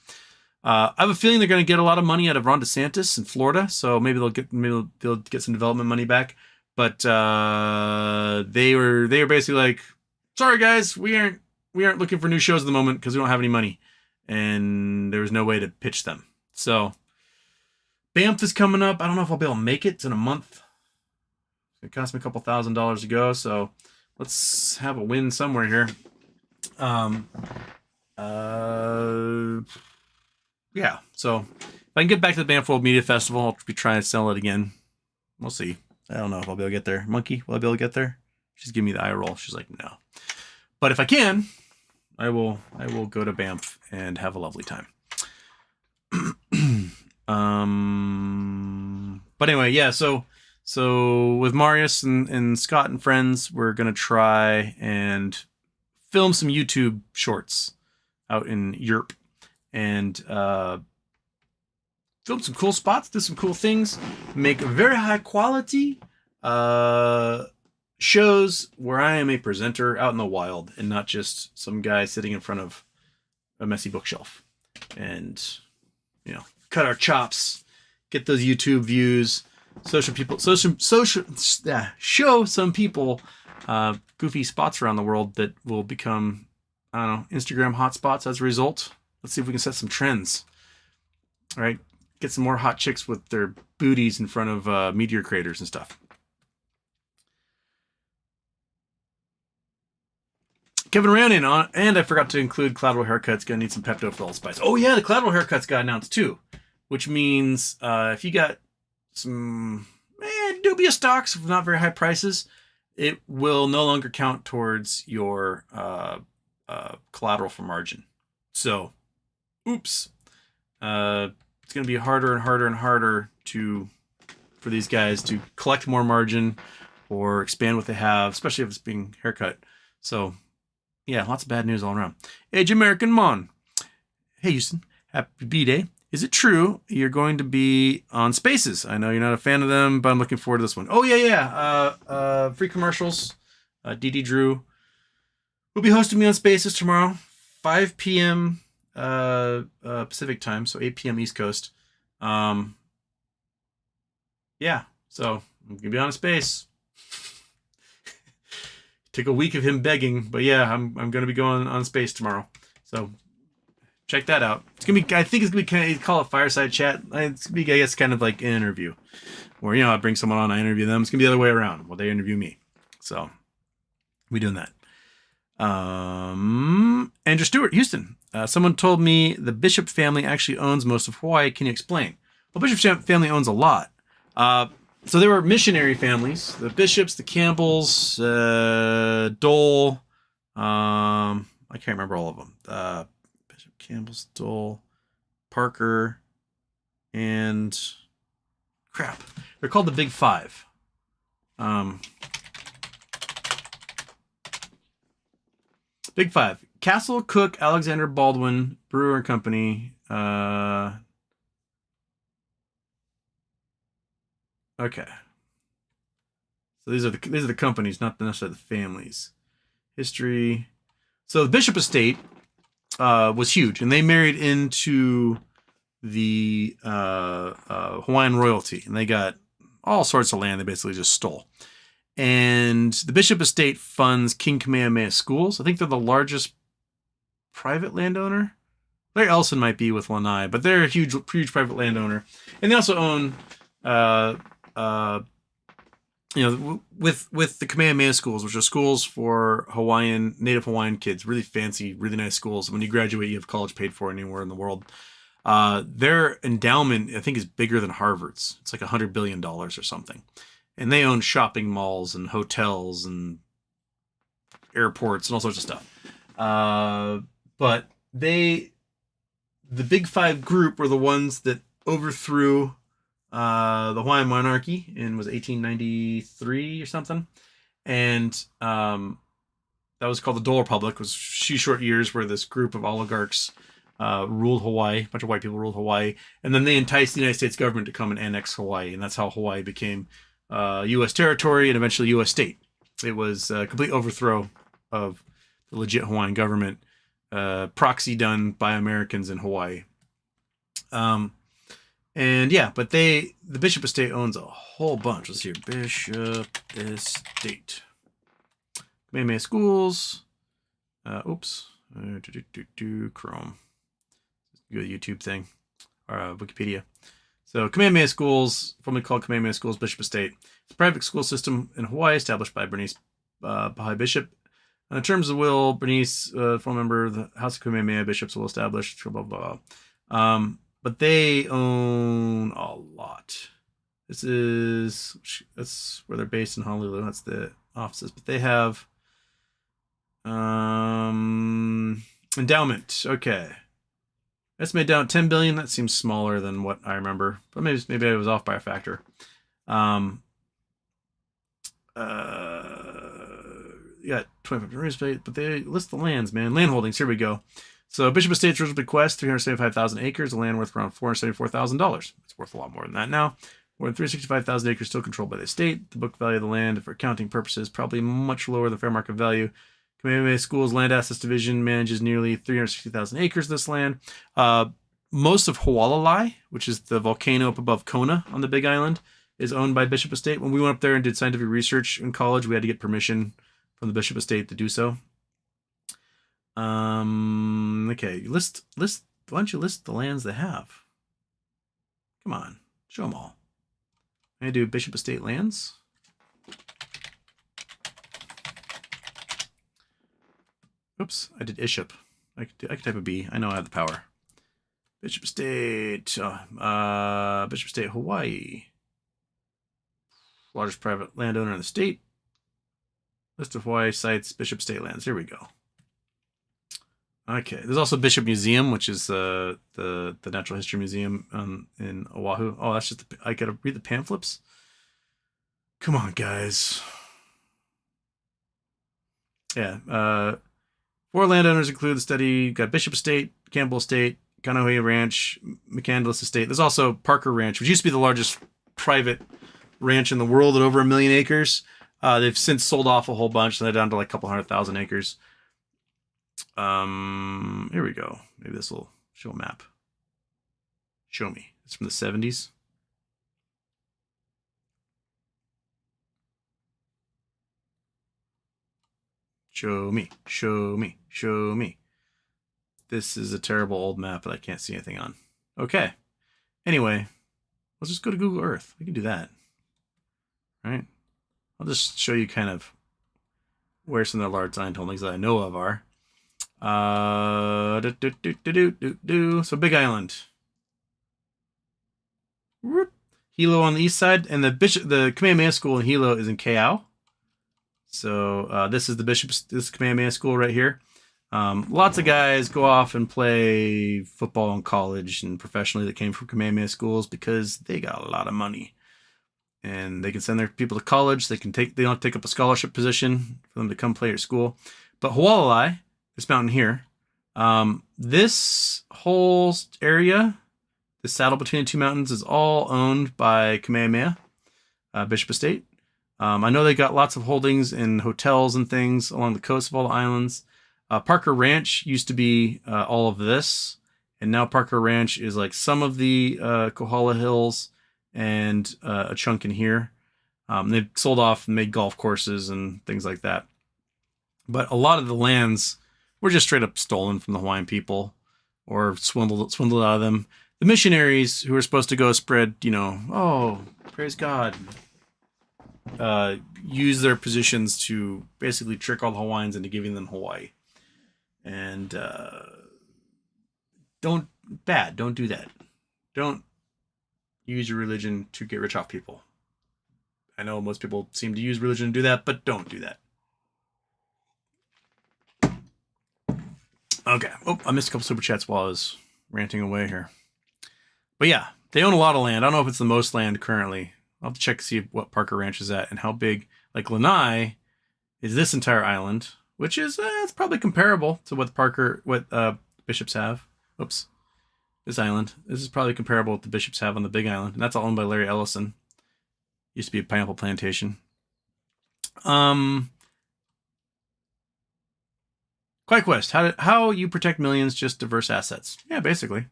I have a feeling they're going to get a lot of money out of Ron DeSantis in Florida, so maybe they'll get some development money back. But they were basically like, sorry guys, we aren't looking for new shows at the moment because we don't have any money, and there was no way to pitch them. So Banff is coming up. I don't know if I'll be able to make it. It's in a month. It cost me a couple $1,000s to go, so let's have a win somewhere here. Yeah, so if I can get back to the Banff World Media Festival, I'll be trying to sell it again. We'll see. I don't know if I'll be able to get there. Monkey, will I be able to get there? She's giving me the eye roll. She's like, no. But if I can, I will go to Banff and have a lovely time. But anyway, yeah, so with Marius and Scott and friends, we're going to try and film some YouTube shorts out in Europe. And film some cool spots, do some cool things, make very high quality shows where I am a presenter out in the wild and not just some guy sitting in front of a messy bookshelf. And, cut our chops, get those YouTube views, show some people goofy spots around the world that will become, I don't know, Instagram hotspots as a result. Let's see if we can set some trends. All right. Get some more hot chicks with their booties in front of meteor craters and stuff. Kevin ran in on, and I forgot to include collateral haircuts. Gonna need some Pepto for Allspice. Oh yeah, the collateral haircuts got announced too, which means if you got some dubious stocks with not very high prices, it will no longer count towards your collateral for margin. So, oops. It's going to be harder and harder and harder for these guys to collect more margin or expand what they have, especially if it's being haircut. So, yeah, lots of bad news all around. Hey, Jamaican Mon. Hey, Houston. Happy B-Day. Is it true you're going to be on Spaces? I know you're not a fan of them, but I'm looking forward to this one. Oh, yeah. Free commercials. DD Drew will be hosting me on Spaces tomorrow, 5 p.m. Pacific time, so 8 p.m. East Coast. Yeah, so I'm gonna be on a space. Took a week of him begging, but yeah, I'm gonna be going on space tomorrow. So check that out. It's gonna be, I think it's gonna be kind of, call it fireside chat. It's gonna be, I guess, kind of like an interview, where I bring someone on, I interview them. It's gonna be the other way around. Well, they interview me. So we doing that. Andrew Stewart, Houston. Someone told me the Bishop family actually owns most of Hawaii. Can you explain? Well, Bishop family owns a lot. So there were missionary families, the Bishops, the Campbells, Dole. I can't remember all of them. Bishop Campbell's, Dole, Parker, and crap. They're called the Big Five. Big Five. Castle, Cook, Alexander Baldwin, Brewer and Company. Okay. So these are the companies, not necessarily the families. History. So the Bishop estate was huge, and they married into the Hawaiian royalty, and they got all sorts of land they basically just stole. And the Bishop estate funds King Kamehameha schools. I think they're the largest private landowner. Larry Ellison might be with Lanai, but they're a huge private landowner. And they also own, with the Kamehameha schools, which are schools for Native Hawaiian kids, really fancy, really nice schools. When you graduate, you have college paid for anywhere in the world. Their endowment, I think, is bigger than Harvard's. It's like $100 billion or something. And they own shopping malls and hotels and airports and all sorts of stuff. But the Big Five group were the ones that overthrew the Hawaiian monarchy in was 1893 or something, and that was called the Dole Republic. It was a few short years where this group of oligarchs ruled Hawaii. A bunch of white people ruled Hawaii, and then they enticed the United States government to come and annex Hawaii, and that's how Hawaii became U.S. territory and eventually U.S. state. It was a complete overthrow of the legit Hawaiian government, proxy done by Americans in Hawaii. And yeah, but the Bishop Estate owns a whole bunch. Let's see here. Bishop Estate. Kamehameha Schools. Oops. Chrome. Go to YouTube thing. Or Wikipedia. So Kamehameha Schools, formerly called Kamehameha Schools, Bishop Estate. It's a private school system in Hawaii established by Bernice Bahai Bishop. In terms of the will, Bernice, former member of the House of Kamehameha Bishops, will establish, blah, blah, blah. But they own a lot. That's where they're based in Honolulu. That's the offices. But they have endowment. Okay. Estimated down $10 billion. That seems smaller than what I remember. But maybe I was off by a factor. Yeah, 25 real estate, but they list the lands, man. Land holdings. Here we go. So Bishop Estate's original bequest, 375,000 acres, a land worth around $474,000. It's worth a lot more than that now. More than 365,000 acres still controlled by the state. The book value of the land, for accounting purposes, probably much lower than fair market value. Kamehameha Schools Land Assets Division manages nearly 360,000 acres of this land. Most of Hualalai, which is the volcano up above Kona on the Big Island, is owned by Bishop Estate. When we went up there and did scientific research in college, we had to get permission from the Bishop Estate to do so. Okay, list. Why don't you list the lands they have? Come on, show them all. I'm gonna do Bishop Estate lands. Oops, I did Iship. I could type a B. I know I have the power. Bishop Estate, Bishop Estate, Hawaii. Largest private landowner in the state. List of Hawaii sites, Bishop Estate lands. Here we go. Okay, there's also Bishop Museum, which is the Natural History Museum in Oahu. Oh, that's just I gotta read the pamphlets. Come on, guys. Yeah. 4 landowners include the study. Got Bishop Estate, Campbell Estate, Kaneohe Ranch, McCandless Estate. There's also Parker Ranch, which used to be the largest private ranch in the world at over 1 million acres. They've since sold off a whole bunch, and they're down to like a couple 100,000 acres. Here we go. Maybe this will show a map. Show me. It's from the 70s. Show me. Show me. Show me. This is a terrible old map that I can't see anything on. Okay. Anyway, let's just go to Google Earth. We can do that. All right. I'll just show you kind of where some of the large land holdings that I know of are. So Big Island. Hilo on the east side, and the Kamehameha School in Hilo is in Keau. So this is this Kamehameha School right here. Lots of guys go off and play football in college and professionally that came from Kamehameha schools because they got a lot of money. And they can send their people to college. They don't have to take up a scholarship position for them to come play at school. But Hualalai, this mountain here, this whole area, the saddle between the two mountains, is all owned by Kamehameha, Bishop Estate. I know they got lots of holdings in hotels and things along the coast of all the islands. Parker Ranch used to be all of this, and now Parker Ranch is like some of the Kohala Hills and a chunk in here. They've sold off and made golf courses and things like that. But a lot of the lands were just straight up stolen from the Hawaiian people or swindled out of them. The missionaries who were supposed to go spread, oh, praise God, use their positions to basically trick all the Hawaiians into giving them Hawaii. And don't do that. Don't use your religion to get rich off people. I know most people seem to use religion to do that, but don't do that. Okay. Oh, I missed a couple super chats while I was ranting away here. But yeah, They own a lot of land. I don't know if it's the most land currently. I'll have to check to see what Parker Ranch is at and how big, like Lanai, is this entire island, which is it's probably comparable to what bishops have. Oops. This island. This is probably comparable with the bishops have on the Big Island. And that's all owned by Larry Ellison. Used to be a pineapple plantation. QuietQuest. How you protect millions, just diverse assets. Yeah, basically.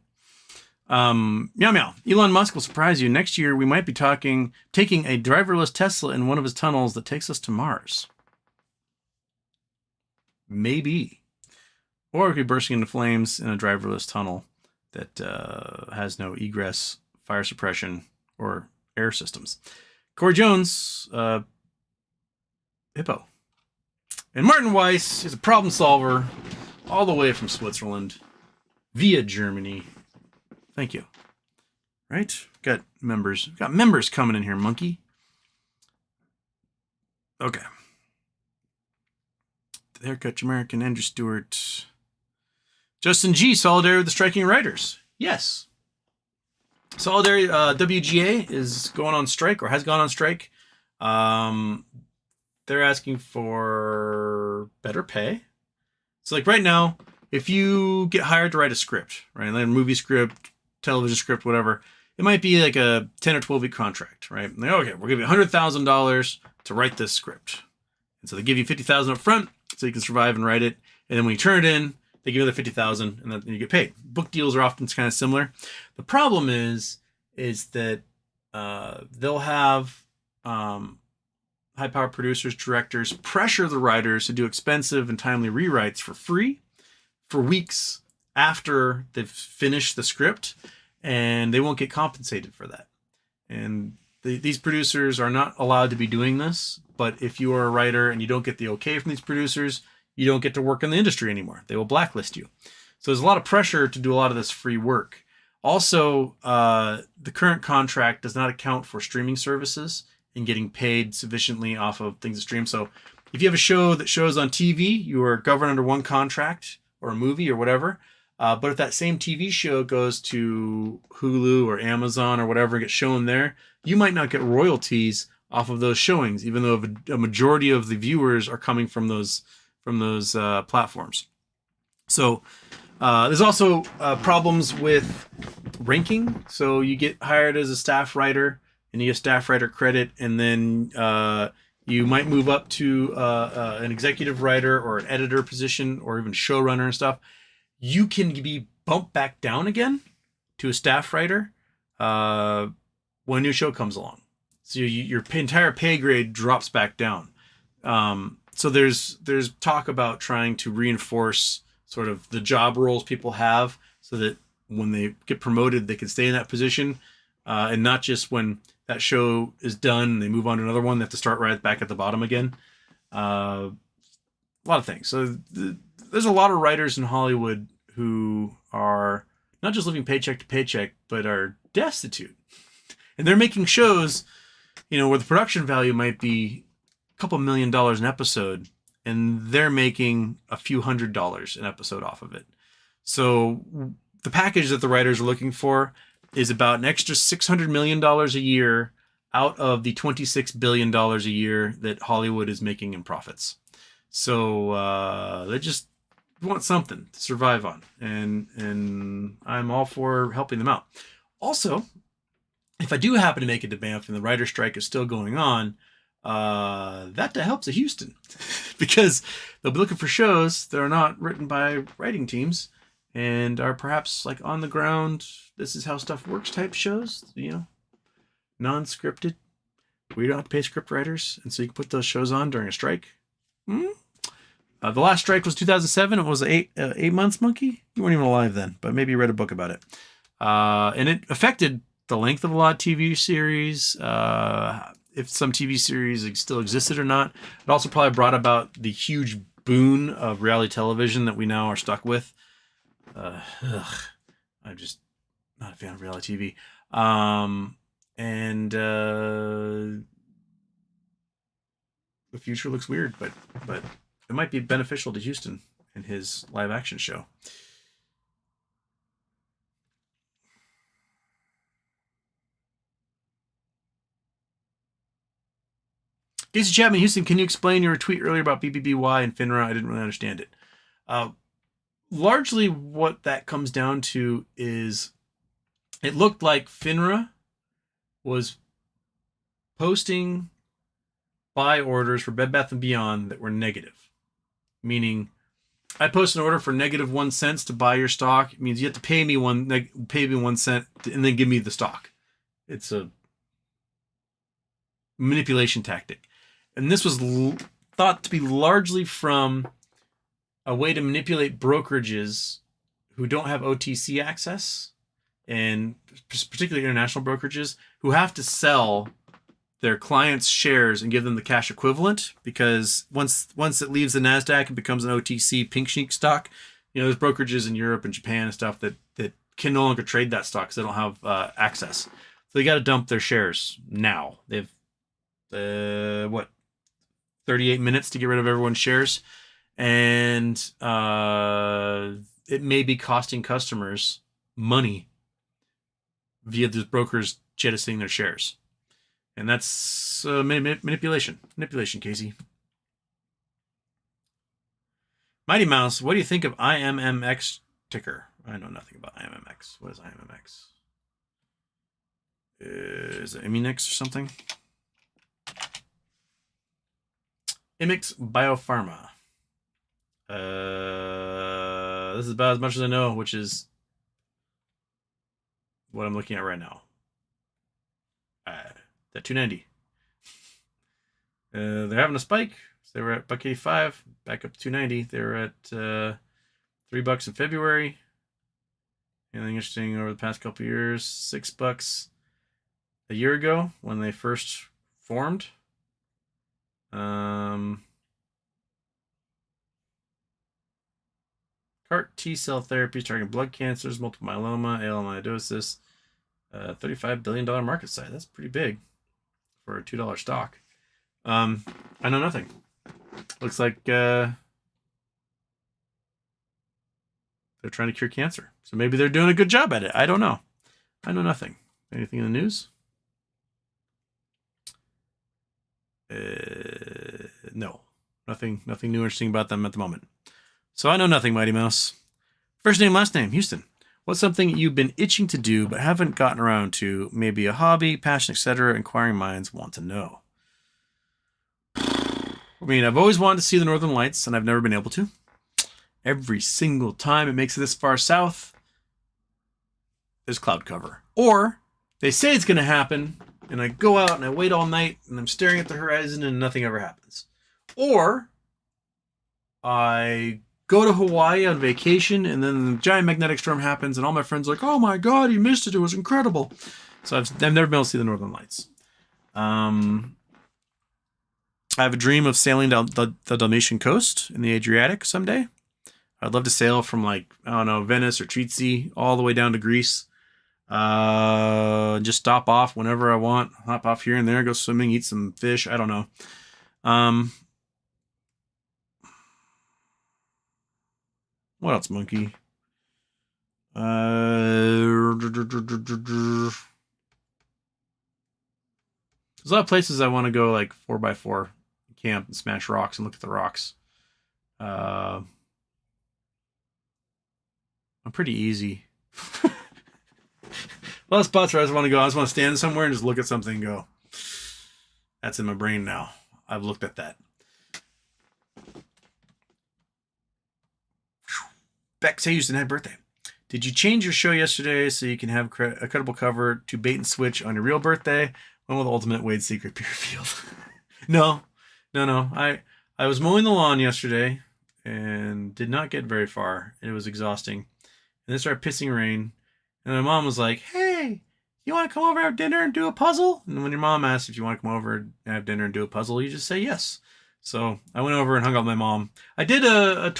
Meow meow. Elon Musk will surprise you. Next year, we might be taking a driverless Tesla in one of his tunnels that takes us to Mars. Maybe. Or it could be bursting into flames in a driverless tunnel that has no egress, fire suppression, or air systems. Corey Jones, Hippo. And Martin Weiss is a problem solver all the way from Switzerland via Germany. Thank you. Right? Got members coming in here, monkey. Okay. The Haircut Jamaican, Andrew Stewart. Justin G, solidarity with the striking writers. Yes. Solidarity, WGA is going on strike or has gone on strike. They're asking for better pay. So like right now, if you get hired to write a script, right? Like a movie script, television script, whatever, it might be like a 10 or 12 week contract, right? And okay, we'll give you $100,000 to write this script. And so they give you $50,000 up front so you can survive and write it. And then when you turn it in, they give you another $50,000 and then you get paid. Book deals are often kind of similar. The problem is that they'll have high-powered producers, directors pressure the writers to do expensive and timely rewrites for free for weeks after they've finished the script, and they won't get compensated for that. And these producers are not allowed to be doing this, but if you are a writer and you don't get the okay from these producers, you don't get to work in the industry anymore. They will blacklist you. So there's a lot of pressure to do a lot of this free work. Also, the current contract does not account for streaming services and getting paid sufficiently off of things that stream. So if you have a show that shows on TV, you are governed under one contract or a movie or whatever. But if that same TV show goes to Hulu or Amazon or whatever and gets shown there, you might not get royalties off of those showings, even though a majority of the viewers are coming from those platforms. So there's also problems with ranking. So you get hired as a staff writer and you get staff writer credit, and then you might move up to an executive writer or an editor position or even showrunner and stuff. You can be bumped back down again to a staff writer when a new show comes along. So your entire pay grade drops back down. So there's talk about trying to reinforce sort of the job roles people have so that when they get promoted, they can stay in that position, and not just when that show is done and they move on to another one, they have to start right back at the bottom again. A lot of things. So there's a lot of writers in Hollywood who are not just living paycheck to paycheck, but are destitute. And they're making shows, where the production value might be a couple $1 million an episode, and they're making a few $100s an episode off of it. So the package that the writers are looking for is about an extra $600 million a year out of the $26 billion a year that Hollywood is making in profits. So they just want something to survive on, and I'm all for helping them out. Also, if I do happen to make it to Banff and the writer strike is still going on, that helps Houston because they'll be looking for shows that are not written by writing teams and are perhaps like on the ground, this is how stuff works type shows, non-scripted, where you don't have to pay script writers, and so you can put those shows on during a strike. The last strike was 2007. It was 8 months, monkey. You weren't even alive then, but maybe you read a book about it. And it affected the length of a lot of TV series, if some TV series still existed or not. It also probably brought about the huge boon of reality television that we now are stuck with. I'm just not a fan of reality TV. And the future looks weird, but it might be beneficial to Houston and his live action show. Casey Chapman, Houston, can you explain your tweet earlier about BBBY and FINRA? I didn't really understand it. Largely what that comes down to is it looked like FINRA was posting buy orders for Bed Bath & Beyond that were negative. Meaning, I post an order for -1 cent to buy your stock. It means you have to pay me 1 cent and then give me the stock. It's a manipulation tactic. And this was thought to be largely from a way to manipulate brokerages who don't have OTC access, and particularly international brokerages who have to sell their clients' shares and give them the cash equivalent, because once it leaves the NASDAQ and becomes an OTC pink sheet stock, there's brokerages in Europe and Japan and stuff that can no longer trade that stock because they don't have access. So they got to dump their shares now. They've 38 minutes to get rid of everyone's shares, and it may be costing customers money via the brokers jettisoning their shares. And that's manipulation. Manipulation, Casey. Mighty Mouse, what do you think of IMMX ticker? I know nothing about IMMX. What is IMMX? Is it Immunix or something? Imix Biopharma. This is about as much as I know, which is what I'm looking at right now. That 290. They're having a spike. So they were at $1.85, back up to 290. They were at $3 in February. Anything interesting over the past couple of years? $6 a year ago when they first formed. CAR T-cell therapies targeting blood cancers, multiple myeloma, AL amyloidosis. $35 billion market size. That's pretty big for a $2 stock. I know nothing. Looks like they're trying to cure cancer. So maybe they're doing a good job at it. I don't know. I know nothing. Anything in the news? No. Nothing new interesting about them at the moment. So I know nothing, Mighty Mouse. First name, last name, Houston. What's something you've been itching to do but haven't gotten around to? Maybe a hobby, passion, etc. Inquiring minds want to know. I mean, I've always wanted to see the Northern Lights, and I've never been able to. Every single time it makes it this far south, there's cloud cover. Or they say it's going to happen, and I go out and I wait all night, and I'm staring at the horizon, and nothing ever happens. Or I go to Hawaii on vacation, and then the giant magnetic storm happens, and all my friends are like, "Oh my God, you missed it! It was incredible." So I've never been able to see the Northern Lights. I have a dream of sailing down the Dalmatian coast in the Adriatic someday. I'd love to sail from Venice or Tritsy all the way down to Greece. Just stop off whenever I want. Hop off here and there, go swimming, eat some fish. I don't know. What else, monkey? There's a lot of places I want to go, like 4x4 camp and smash rocks and look at the rocks. I'm pretty easy. A lot of spots where I just want to go. I just want to stand somewhere and just look at something and go. That's in my brain now. I've looked at that. Bex Houston had birthday. Did you change your show yesterday so you can have a credible cover to bait and switch on your real birthday? When will the ultimate Wade secret be revealed? No. I was mowing the lawn yesterday and did not get very far. It was exhausting. And then it started pissing rain. And my mom was like, "Hey, you want to come over and have dinner and do a puzzle?" And when your mom asks if you want to come over and have dinner and do a puzzle, you just say yes. So I went over and hung out with my mom. I did a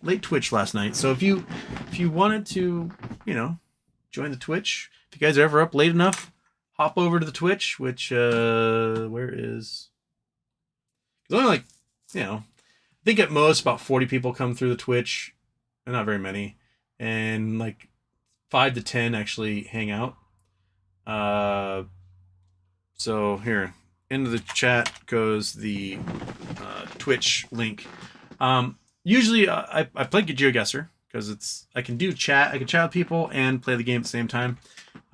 late Twitch last night. So if you wanted to, join the Twitch, if you guys are ever up late enough, hop over to the Twitch, which, where is... It's only I think at most about 40 people come through the Twitch. And not very many. And 5 to 10 actually hang out. So here, into the chat goes the Twitch link. Usually I play GeoGuessr because I can chat with people and play the game at the same time.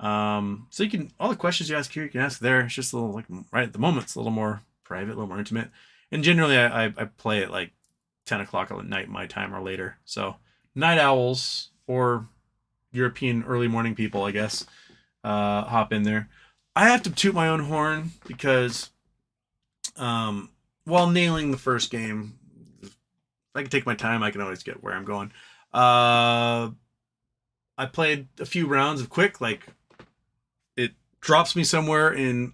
So you can, all the questions you ask here, you can ask there. It's just a little, like, right at the moment, it's a little more private, a little more intimate. And generally I play at like 10 o'clock at night my time or later. So night owls or European early morning people, I guess, hop in there. I have to toot my own horn because while nailing the first game, if I can take my time, I can always get where I'm going. I played a few rounds of quick, like it drops me somewhere in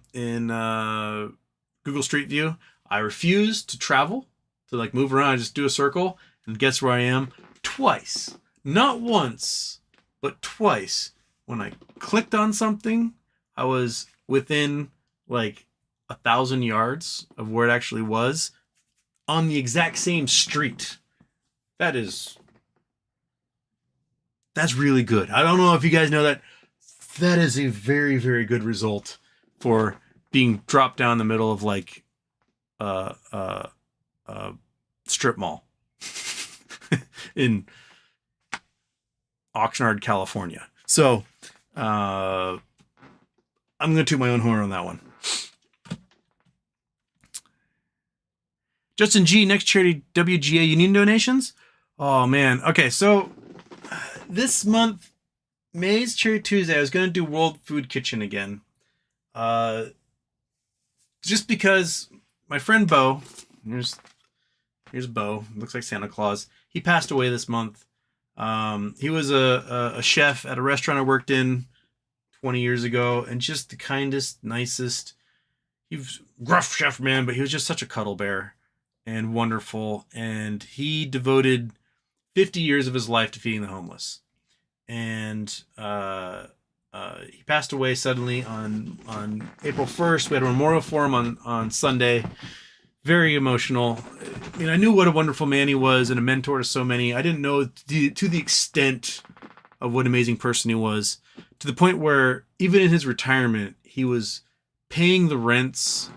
Google Street View. I refuse to travel, to like move around. I just do a circle and guess where I am twice. Not once, but twice. When I clicked on something, I was within like 1,000 yards of where it actually was on the exact same street. That's really good. I don't know if you guys know that. That is a very, very good result for being dropped down the middle of like strip mall in Oxnard, California. So I'm going to toot my own horn on that one. Justin G, next charity WGA Union donations. Oh man. Okay, so this month, May's Charity Tuesday, I was going to do World Food Kitchen again. Just because my friend Bo, here's Bo, looks like Santa Claus. He passed away this month. He was a chef at a restaurant I worked in 20 years ago, and just the kindest, nicest. He was gruff chef, man, but he was just such a cuddle bear and wonderful. And he devoted 50 years of his life to feeding the homeless. And he passed away suddenly on April 1st. We had a memorial for him on Sunday. Very emotional. I mean, I knew what a wonderful man he was and a mentor to so many. I didn't know to the extent of what an amazing person he was, to the point where even in his retirement, he was paying the rents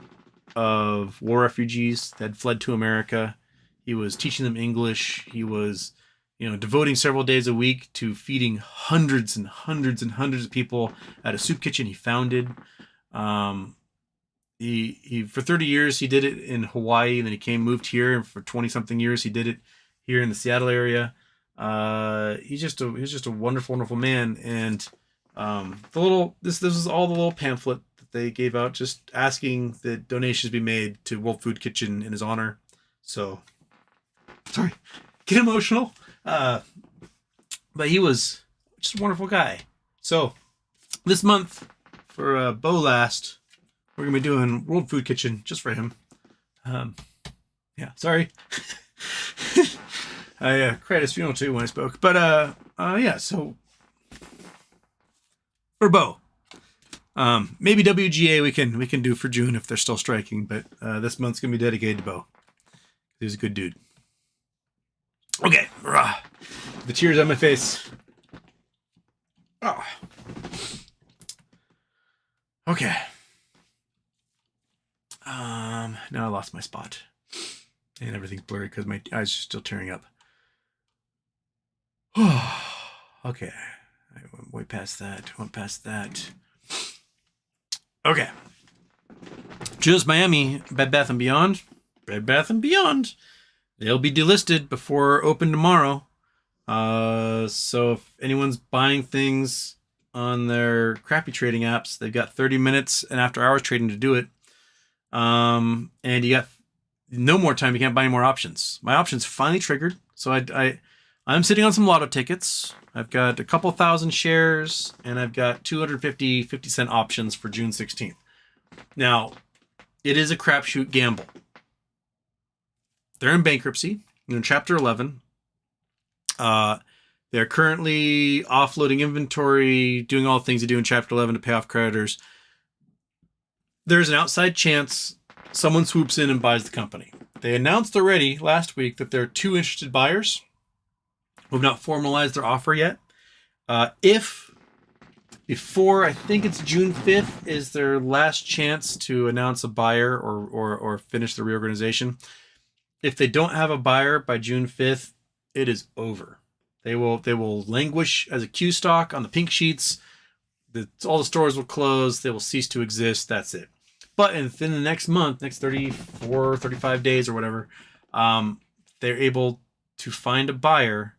of war refugees that had fled to America. He was teaching them English. He was, devoting several days a week to feeding hundreds and hundreds and hundreds of people at a soup kitchen he founded. He for 30 years he did it in Hawaii, and then he moved here, and for 20 something years he did it here in the Seattle area. He's just a wonderful, wonderful man. And this is all the little pamphlet that they gave out, just asking that donations be made to World Food Kitchen in his honor. So sorry, get emotional. But he was just a wonderful guy. So this month for Bo Last, we're going to be doing World Food Kitchen just for him. Yeah, sorry. I cried at his funeral too when I spoke. But yeah, so for Bo. Maybe WGA we can do for June if they're still striking, but this month's going to be dedicated to Bo. He's a good dude. Okay. The tears on my face. Oh. Okay. Now I lost my spot. And everything's blurry because my eyes are still tearing up. Okay. I went way past that. Okay. Just Miami, Bed Bath & Beyond. They'll be delisted before open tomorrow. So if anyone's buying things on their crappy trading apps, they've got 30 minutes and after hours trading to do it. And you got no more time. You can't buy any more options. My options finally triggered. So I'm sitting on some lotto tickets. I've got a couple thousand shares and I've got 250 50-cent options for June 16th. Now, it is a crapshoot gamble. They're in bankruptcy. They're in Chapter 11. They're currently offloading inventory, doing all the things they do in Chapter 11 to pay off creditors. There's an outside chance someone swoops in and buys the company. They announced already last week that there are 2 interested buyers who have not formalized their offer yet. If before, I think it's June 5th, is their last chance to announce a buyer or finish the reorganization. If they don't have a buyer by June 5th, it is over. They will languish as a Q stock on the pink sheets. All the stores will close. They will cease to exist. That's it. But within the next month, next 34, 35 days or whatever, they're able to find a buyer.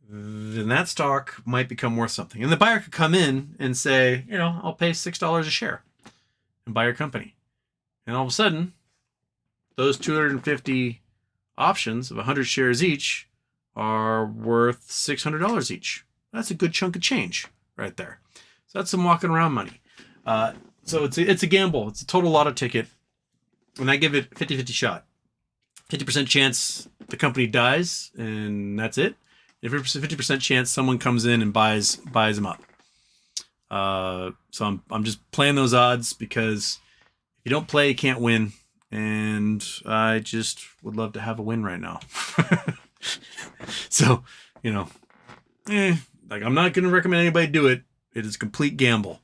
Then that stock might become worth something. And the buyer could come in and say, I'll pay $6 a share and buy your company. And all of a sudden, those 250 options of 100 shares each are worth $600 each. That's a good chunk of change right there. So that's some walking around money. So it's a gamble. It's a total lotto ticket. And I give it 50-50 shot. 50% chance the company dies, and that's it. If 50% chance someone comes in and buys them up. So I'm just playing those odds because if you don't play, you can't win. And I just would love to have a win right now. So, I'm not going to recommend anybody do it. It is a complete gamble.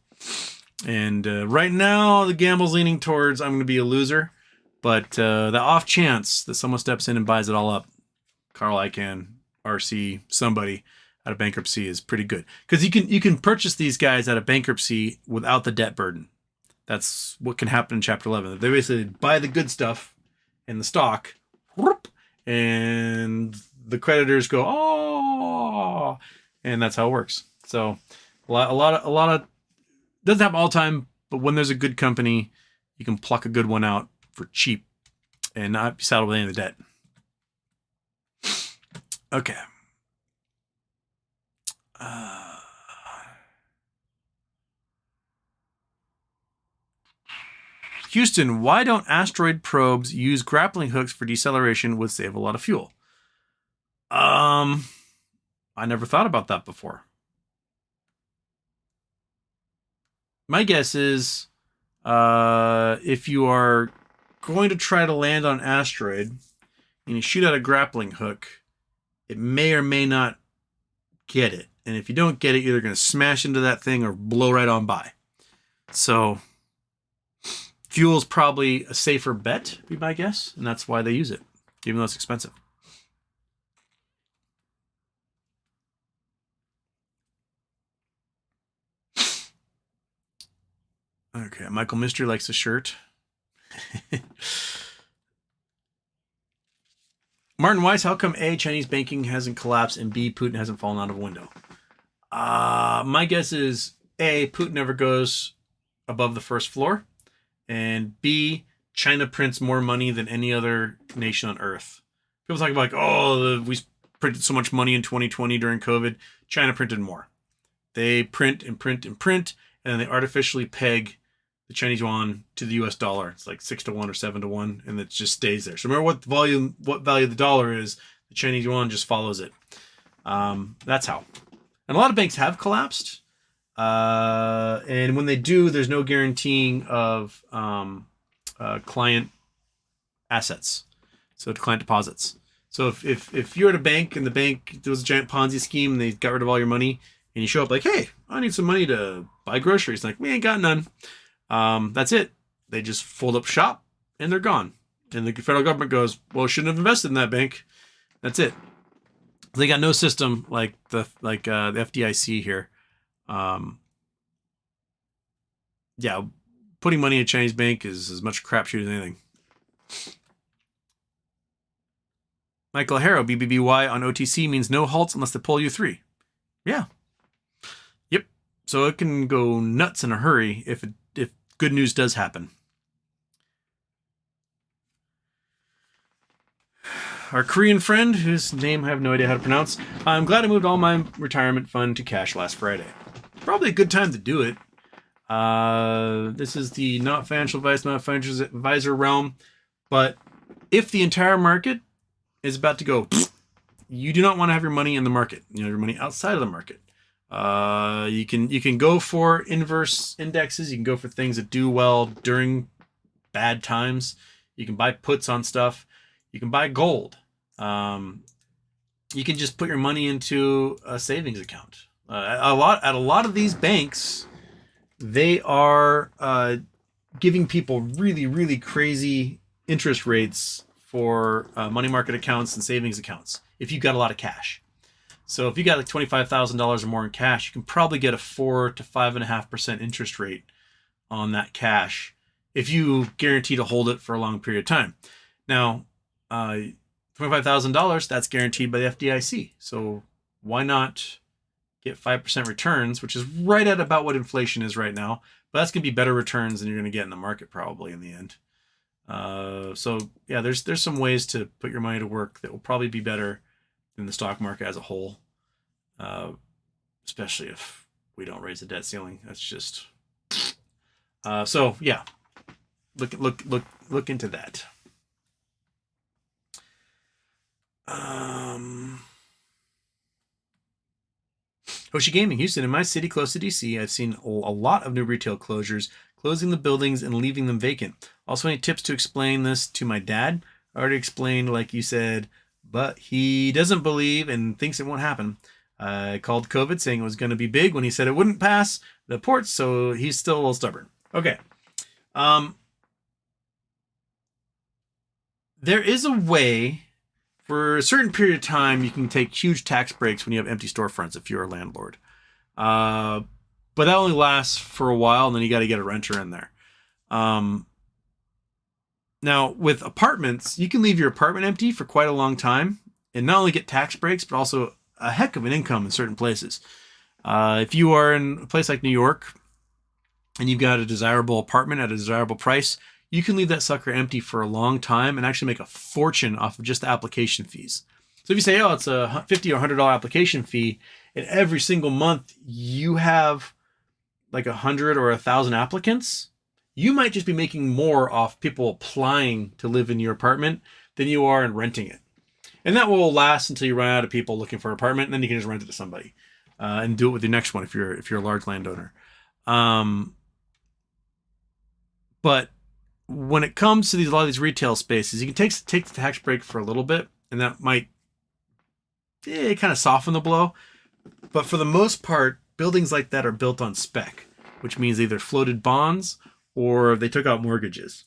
And right now, the gamble's leaning towards I'm going to be a loser. But the off chance that someone steps in and buys it all up, Carl Icahn, RC, somebody out of bankruptcy is pretty good. Because you can purchase these guys out of bankruptcy without the debt burden. That's what can happen in Chapter 11. They basically buy the good stuff in the stock, and the creditors go, oh, and that's how it works. So a lot of doesn't happen all the time, but when there's a good company, you can pluck a good one out for cheap and not be saddled with any of the debt. Okay. Houston, why don't asteroid probes use grappling hooks for deceleration? Would save a lot of fuel. I never thought about that before. My guess is if you are going to try to land on an asteroid and you shoot out a grappling hook, it may or may not get it. And if you don't get it, you're either going to smash into that thing or blow right on by. So fuel is probably a safer bet, be my guess. And that's why they use it, even though it's expensive. Okay, Michael Mystery likes the shirt. Martin Weiss, how come A, Chinese banking hasn't collapsed, and B, Putin hasn't fallen out of a window? My guess is A, Putin never goes above the first floor, and B, China prints more money than any other nation on earth. People talk about, we printed so much money in 2020 during COVID. China printed more. They print and print and print, and then they artificially peg the Chinese yuan to the US dollar. It's like 6-1 or 7-1, and it just stays there. So remember what value the dollar is, the Chinese yuan just follows it. That's how. And a lot of banks have collapsed. And when they do, there's no guaranteeing of client assets. So client deposits. So if you're at a bank and the bank, there was a giant Ponzi scheme and they got rid of all your money, and you show up like, hey, I need some money to buy groceries. Like, we ain't got none. That's it. They just fold up shop and they're gone. And the federal government goes, well, shouldn't have invested in that bank. That's it. They got no system like the FDIC here. Yeah, putting money in a Chinese bank is as much crapshoot as anything. Michael Harrow, BBBY on OTC means no halts unless they pull you 3. Yeah. Yep. So it can go nuts in a hurry if good news does happen. Our Korean friend, whose name I have no idea how to pronounce, I'm glad I moved all my retirement fund to cash last Friday. Probably a good time to do it. This is the not financial advice, not financial advisor realm. But if the entire market is about to go, you do not want to have your money in the market. Your money outside of the market. You can go for inverse indexes. You can go for things that do well during bad times. You can buy puts on stuff. You can buy gold. You can just put your money into a savings account A lot of these banks, they are giving people really, really crazy interest rates for money market accounts and savings accounts if you've got a lot of cash. So if you got like $25,000 or more in cash, you can probably get a 4 to 5.5% interest rate on that cash if you guarantee to hold it for a long period of time. Now, $25,000, that's guaranteed by the FDIC. So why not get 5% returns, which is right at about what inflation is right now. But that's going to be better returns than you're going to get in the market probably in the end. So yeah, there's some ways to put your money to work that will probably be better than the stock market as a whole, especially if we don't raise the debt ceiling. That's just so yeah. Look into that. Hoshi Gaming, Houston. In my city close to DC, I've seen a lot of new retail closures, closing the buildings and leaving them vacant. Also, any tips to explain this to my dad? I already explained, like you said, but he doesn't believe and thinks it won't happen. I called COVID saying it was going to be big when he said it wouldn't pass the ports, so he's still a little stubborn. Okay. There is a way for a certain period of time you can take huge tax breaks when you have empty storefronts if you're a landlord. But that only lasts for a while, and then you got to get a renter in there. Now, with apartments, you can leave your apartment empty for quite a long time and not only get tax breaks, but also a heck of an income in certain places. If you are in a place like New York and you've got a desirable apartment at a desirable price, you can leave that sucker empty for a long time and actually make a fortune off of just the application fees. So if you say, oh, it's a $50 or $100 application fee, and every single month you have like 100 or 1,000 applicants, you might just be making more off people applying to live in your apartment than you are in renting it. And that will last until you run out of people looking for an apartment, and then you can just rent it to somebody and do it with your next one if you're a large landowner. But when it comes to a lot of these retail spaces, you can take the tax break for a little bit, and that might kind of soften the blow. But for the most part, buildings like that are built on spec, which means either floated bonds or they took out mortgages,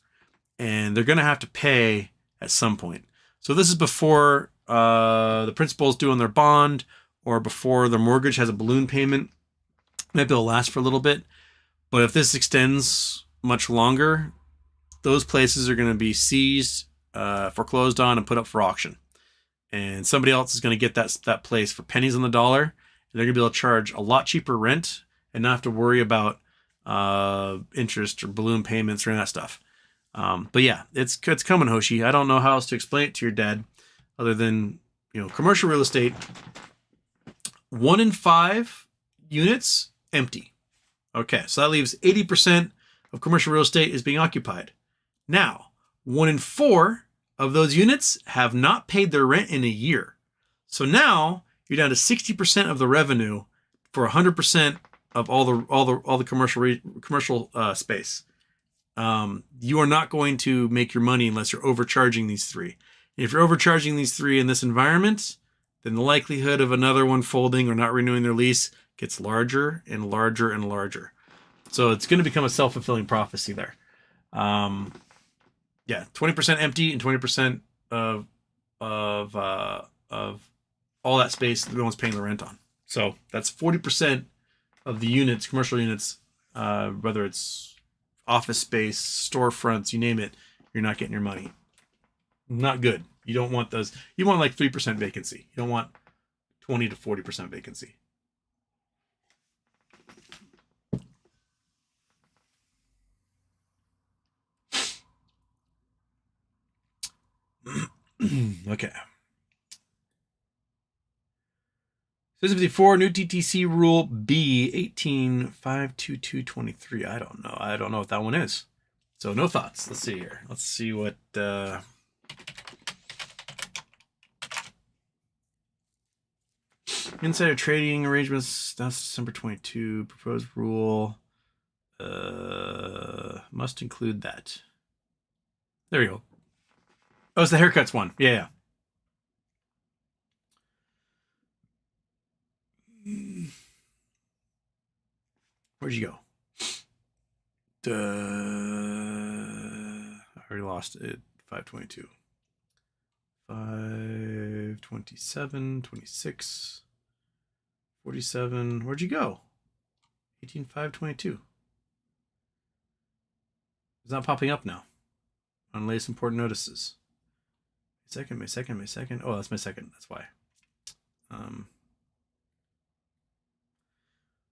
and they're going to have to pay at some point. So this is before the principal is due on their bond or before their mortgage has a balloon payment. Maybe it'll last for a little bit. But if this extends much longer, those places are going to be seized, foreclosed on, and put up for auction. And somebody else is going to get that place for pennies on the dollar. And they're going to be able to charge a lot cheaper rent and not have to worry about interest or balloon payments or any of that stuff. But yeah, it's coming, Hoshi. I don't know how else to explain it to your dad other than, commercial real estate, 1 in 5 units empty. Okay, so that leaves 80% of commercial real estate is being occupied. Now, 1 in 4 of those units have not paid their rent in a year. So now you're down to 60% of the revenue for 100% of all the commercial space. You are not going to make your money unless you're overcharging these 3. And if you're overcharging these 3 in this environment, then the likelihood of another one folding or not renewing their lease gets larger and larger and larger. So it's going to become a self-fulfilling prophecy there. 20% empty and 20% of all that space no one's paying the rent on. So that's 40% of the units, commercial units, whether it's office space, storefronts, you name it, you're not getting your money. Not good. You don't want those. You want like 3% vacancy. You don't want 20 to 40% vacancy. Okay. 54 new TTC rule B 18.52223. I don't know what that one is. So no thoughts. Let's see here. Let's see what insider trading arrangements. That's December 22 proposed rule. Must include that. There you go. Oh, it's the haircuts one. Yeah. Where'd you go? I already lost it. 522. 527, 26, 47. Where'd you go? 18,522. It's not popping up now. On latest important notices. My second. Oh, that's my second. That's why.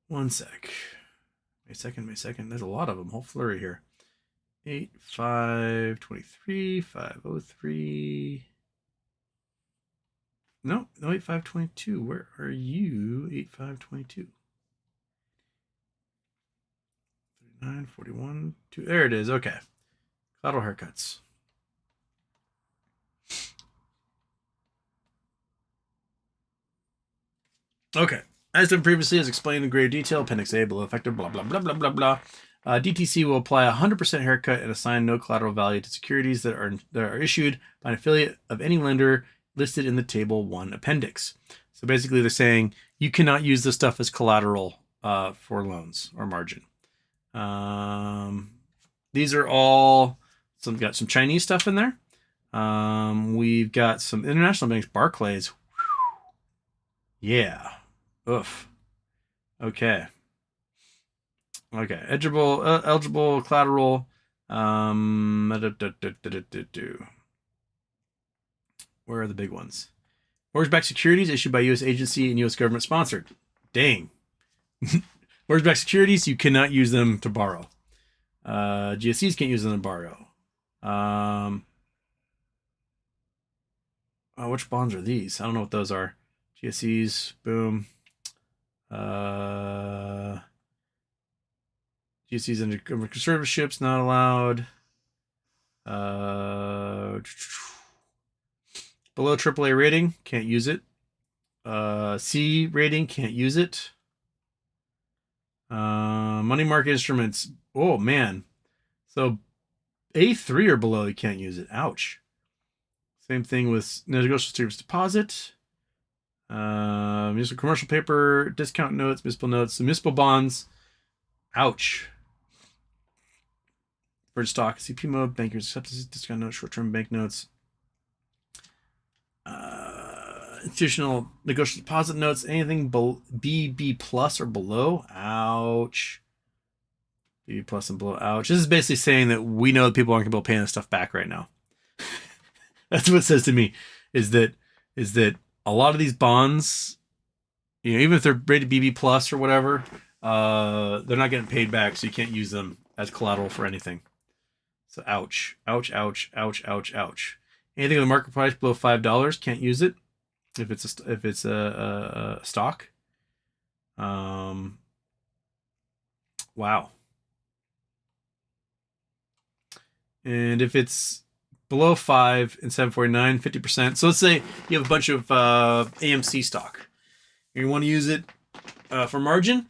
1 sec. My second. There's a lot of them. Whole flurry here. 8,523, 503. No, 8,522. Where are you? 8,522. 39, 41, 2. There it is. Okay. Collateral haircuts. Okay. As done previously, as explained in greater detail, Appendix A below effective, blah, blah, blah, blah, blah, blah. DTC will apply a 100% haircut and assign no collateral value to securities that are issued by an affiliate of any lender listed in the Table 1 appendix. So basically they're saying you cannot use this stuff as collateral for loans or margin. These are all, got some Chinese stuff in there. We've got some international banks, Barclays. Yeah. Oof. Okay. Eligible collateral. Where are the big ones? Mortgage-backed securities issued by U.S. agency and U.S. government sponsored. Dang. Mortgage-backed securities, you cannot use them to borrow. GSEs can't use them to borrow. Which bonds are these? I don't know what those are. GSEs, boom. GSEs under conservatorships, not allowed. Below AAA rating, can't use it. C rating, can't use it. Money market instruments. Oh, man. So A3 or below, you can't use it. Ouch. Same thing with negotiable service deposit. Municipal commercial paper, discount notes, municipal bonds. Ouch. Preferred stock, CP mode, bankers acceptance, discount notes, short-term bank notes. Institutional negotiable deposit notes, anything BB plus or below. Ouch. BB plus and below. Ouch. This is basically saying that we know that people aren't going to be able to pay this stuff back right now. That's what it says to me. Is that a lot of these bonds, even if they're rated BB plus or whatever, they're not getting paid back, so you can't use them as collateral for anything. So ouch. Anything in the market price below $5, can't use it if it's a stock. Wow. And if it's below 5 and 749, 50%. So let's say you have a bunch of AMC stock. You want to use it for margin.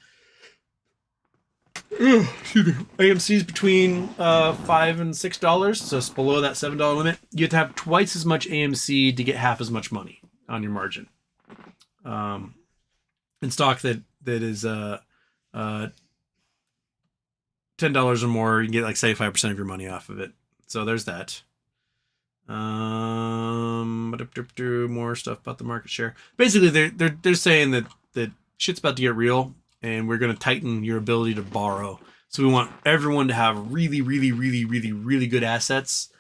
AMC is between $5 and $6, so it's below that $7 limit. You have to have twice as much AMC to get half as much money on your margin. In stock that is $10 or more, you can get like 75% of your money off of it. So there's that. More stuff about the market share. Basically, they're saying that shit's about to get real, and we're going to tighten your ability to borrow. So we want everyone to have really, really, really, really, really good assets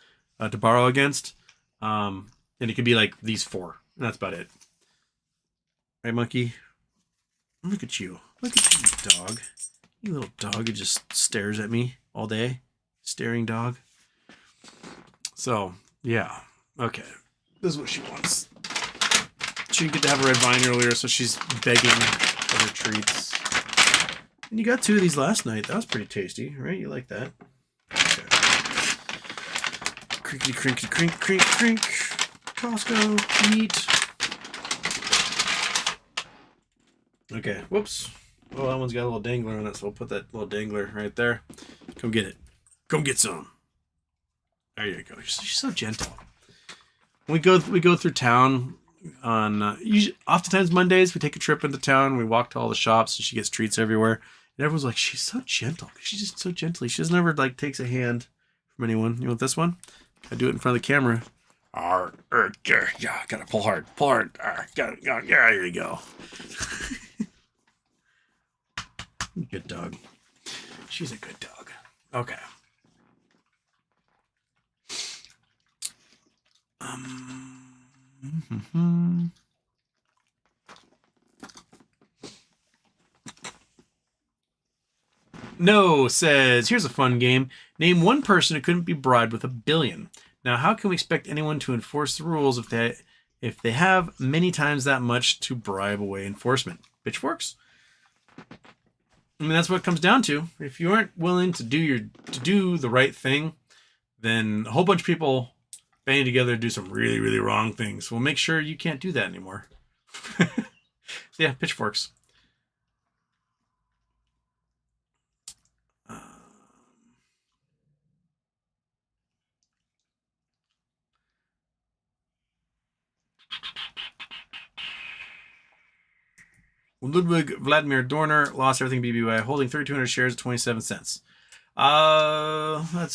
to borrow against. And it could be like these 4, and that's about it. Right, monkey? Look at you. Look at you, dog. You little dog who just stares at me all day. Staring dog. So, yeah. Okay. This is what she wants. She didn't get to have a red vine earlier, so she's begging for her treats. And you got 2 of these last night. That was pretty tasty, right? You like that? Okay. Crinkety, crinkety, crink, crink, crink. Costco, eat. Okay, whoops. Oh, that one's got a little dangler on it, so we'll put that little dangler right there. Come get it. Come get some. There you go. She's so gentle. We go through town on oftentimes Mondays. We take a trip into town. We walk to all the shops, and she gets treats everywhere. And everyone's like, she's so gentle. She's just so gentle. She just never like takes a hand from anyone. You want this one? I do it in front of the camera. Yeah, gotta pull hard. Pull hard. Yeah, there you go. Good dog. She's a good dog. Okay. No says, here's a fun game. Name one person who couldn't be bribed with $1 billion. Now, how can we expect anyone to enforce the rules if they have many times that much to bribe away enforcement? Pitchforks? I mean, that's what it comes down to. If you aren't willing to do the right thing, then a whole bunch of people banding together to do some really, really wrong things. We'll make sure you can't do that anymore. So yeah, pitchforks. Ludwig Vladimir Dorner lost everything BBY, holding 3,200 shares at 27 cents. That's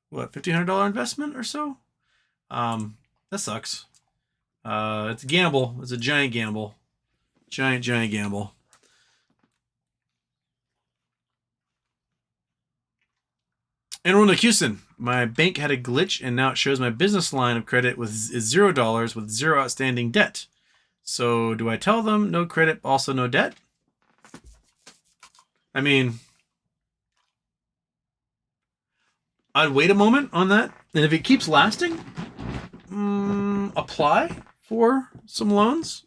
what, $1,500 investment or so? That sucks. It's a gamble. It's a giant gamble. Giant gamble. And Ronald Houston, my bank had a glitch and now it shows my business line of credit is $0 with zero outstanding debt. So do I tell them no credit, also no debt? I mean, I'd wait a moment on that. And if it keeps lasting, apply for some loans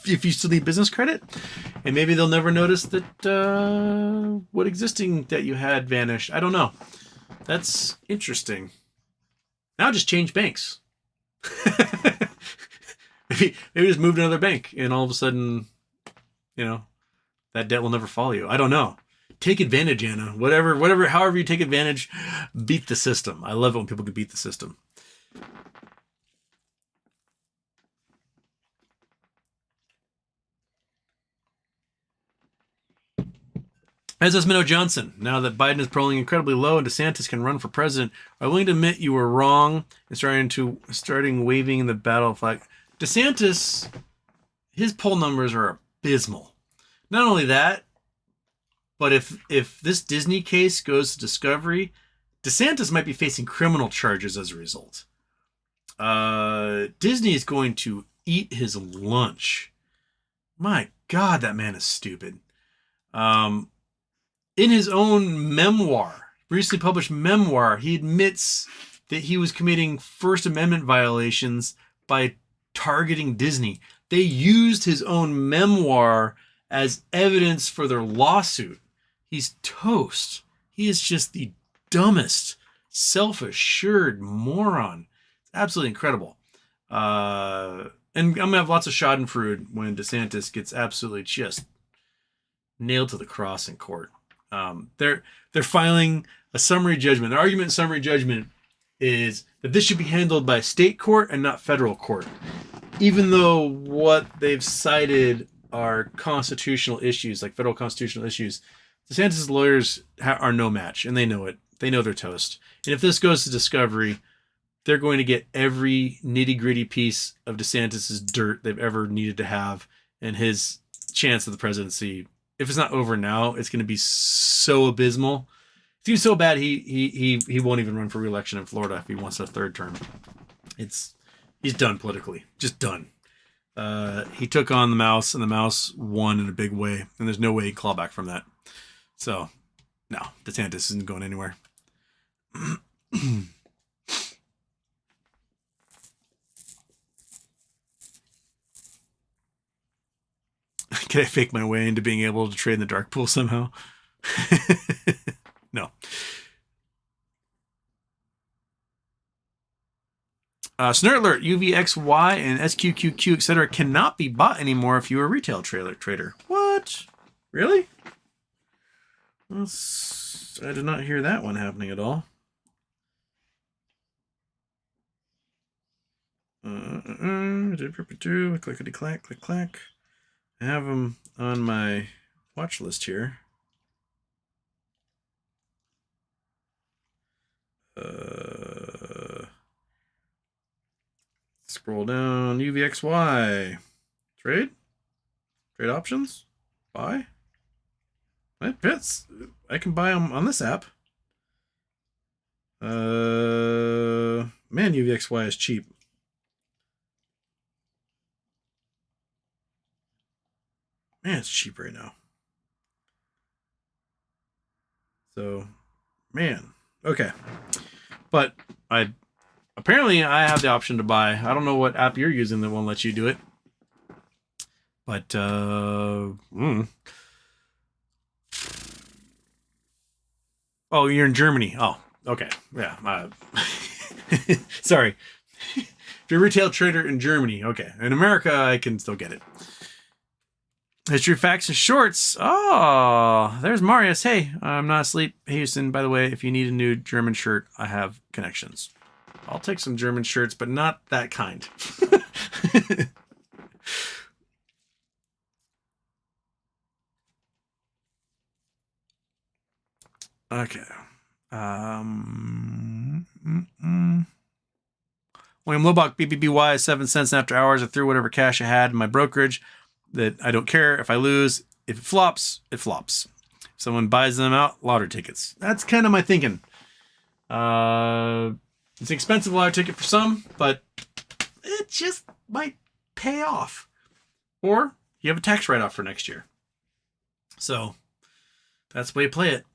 if you still need business credit. And maybe they'll never notice that what existing debt you had vanished. I don't know. That's interesting. Now just change banks. Maybe just move to another bank and all of a sudden, that debt will never follow you. I don't know. Take advantage, Anna. However you take advantage, beat the system. I love it when people can beat the system. As is Minnow Johnson, now that Biden is polling incredibly low and DeSantis can run for president, are willing to admit you were wrong and starting waving the battle flag. DeSantis, his poll numbers are abysmal. Not only that, but if this Disney case goes to discovery, DeSantis might be facing criminal charges as a result. Disney is going to eat his lunch. My God, that man is stupid. In his own memoir, recently published memoir, he admits that he was committing First Amendment violations by targeting Disney. They used his own memoir as evidence for their lawsuit. He's toast. He is just the dumbest, self-assured moron. It's absolutely incredible. And I'm going to have lots of schadenfreude when DeSantis gets absolutely just nailed to the cross in court. They're filing a summary judgment. Their argument in summary judgment is that this should be handled by state court and not federal court. Even though what they've cited are constitutional issues, like federal constitutional issues, DeSantis' lawyers are no match, and they know it. They know they're toast. And if this goes to discovery, they're going to get every nitty-gritty piece of DeSantis' dirt they've ever needed to have, and his chance of the presidency, if it's not over now, it's going to be so abysmal. It's going to be so bad he won't even run for re-election in Florida if he wants a third term. He's done politically. Just done. He took on the mouse, and the mouse won in a big way, and there's no way he'd claw back from that. So, no, DeSantis isn't going anywhere. Can I fake my way into being able to trade in the dark pool somehow? No. Snort Alert, UVXY, and SQQQ, etc. cannot be bought anymore if you're a retail trader. What? Really? I did not hear that one happening at all. Clickety clack, click clack. I have them on my watch list here. Scroll down. UVXY. Trade options. Buy. It fits. I can buy them on this app. Man, UVXY is cheap. Man, it's cheap right now. So, man. Okay. But apparently I have the option to buy. I don't know what app you're using that won't let you do it. But oh, you're in Germany. Oh, okay. Yeah. Sorry. If you're a retail trader in Germany, okay. In America, I can still get it. History, facts, and shorts. Oh, there's Marius. Hey, I'm not asleep. Hey, Houston, by the way, if you need a new German shirt, I have connections. I'll take some German shirts, but not that kind. Okay. William Lobach, BBBY, 7 cents after hours. I threw whatever cash I had in my brokerage. That I don't care if I lose. If it flops, it flops. If someone buys them out, lottery tickets. That's kind of my thinking. It's an expensive lottery ticket for some, but it just might pay off. Or you have a tax write-off for next year. So that's the way you play it.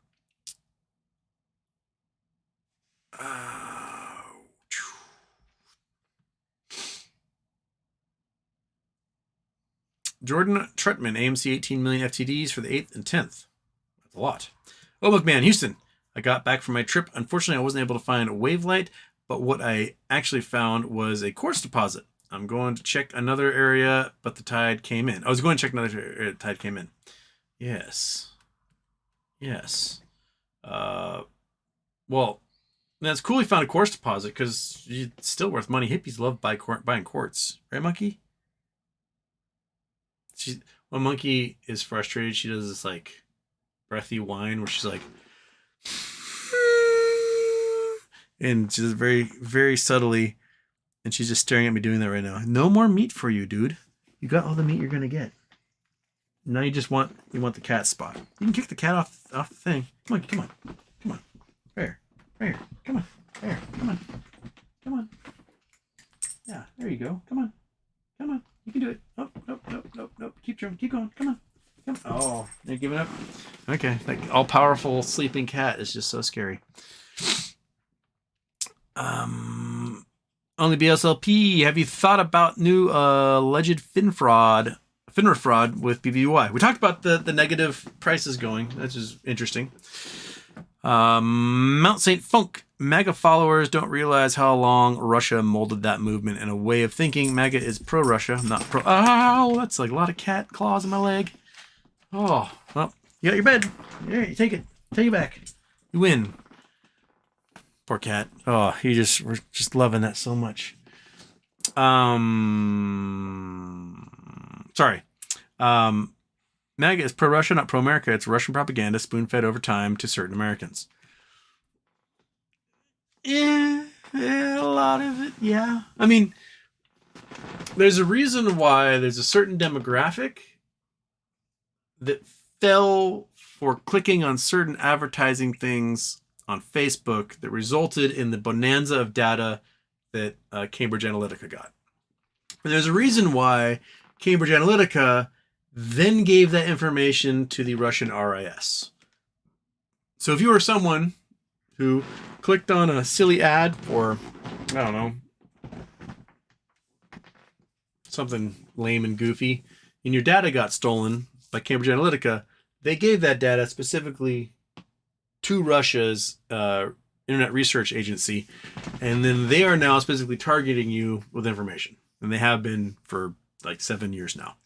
Jordan Trutman, AMC 18 million FTDs for the 8th and 10th. That's a lot. Oh, look, man, Houston. I got back from my trip. Unfortunately, I wasn't able to find a Wavelight, but what I actually found was a quartz deposit. I'm going to check another area, but the tide came in. I was going to check another area, the tide came in. Yes. Well, that's cool he found a quartz deposit because it's still worth money. Hippies love buying quartz. Right, Monkey? When Monkey is frustrated, she does this like breathy whine where she's like, and she's very, very subtly, and she's just staring at me doing that right now. No more meat for you, dude. You got all the meat you're gonna get. Now you want the cat spot. You can kick the cat off the thing. Come on. Right here. Come on. There. Come on. Yeah, there you go. Come on. You can do it. Oh, nope. Keep going. Come on. Oh, they're giving up. Okay, like all-powerful sleeping cat is just so scary. Only BSLP. Have you thought about new alleged FINRA fraud with BBY? We talked about the negative prices going. That's just interesting. Mount St. Funk. MAGA followers don't realize how long Russia molded that movement in a way of thinking. MAGA is pro-Russia, not pro... Oh, that's like a lot of cat claws in my leg. Oh, well, you got your bed. Here, you take it. Take it back. You win. Poor cat. Oh, we're just loving that so much. Sorry. MAGA is pro-Russia, not pro-America. It's Russian propaganda spoon-fed over time to certain Americans. Yeah, a lot of it, yeah. I mean, there's a reason why there's a certain demographic that fell for clicking on certain advertising things on Facebook that resulted in the bonanza of data that Cambridge Analytica got. And there's a reason why Cambridge Analytica then gave that information to the Russian RIS. So if you were someone who clicked on a silly ad for, I don't know, something lame and goofy, and your data got stolen by Cambridge Analytica, they gave that data specifically to Russia's Internet Research Agency, and then they are now specifically targeting you with information. And they have been for like 7 years now.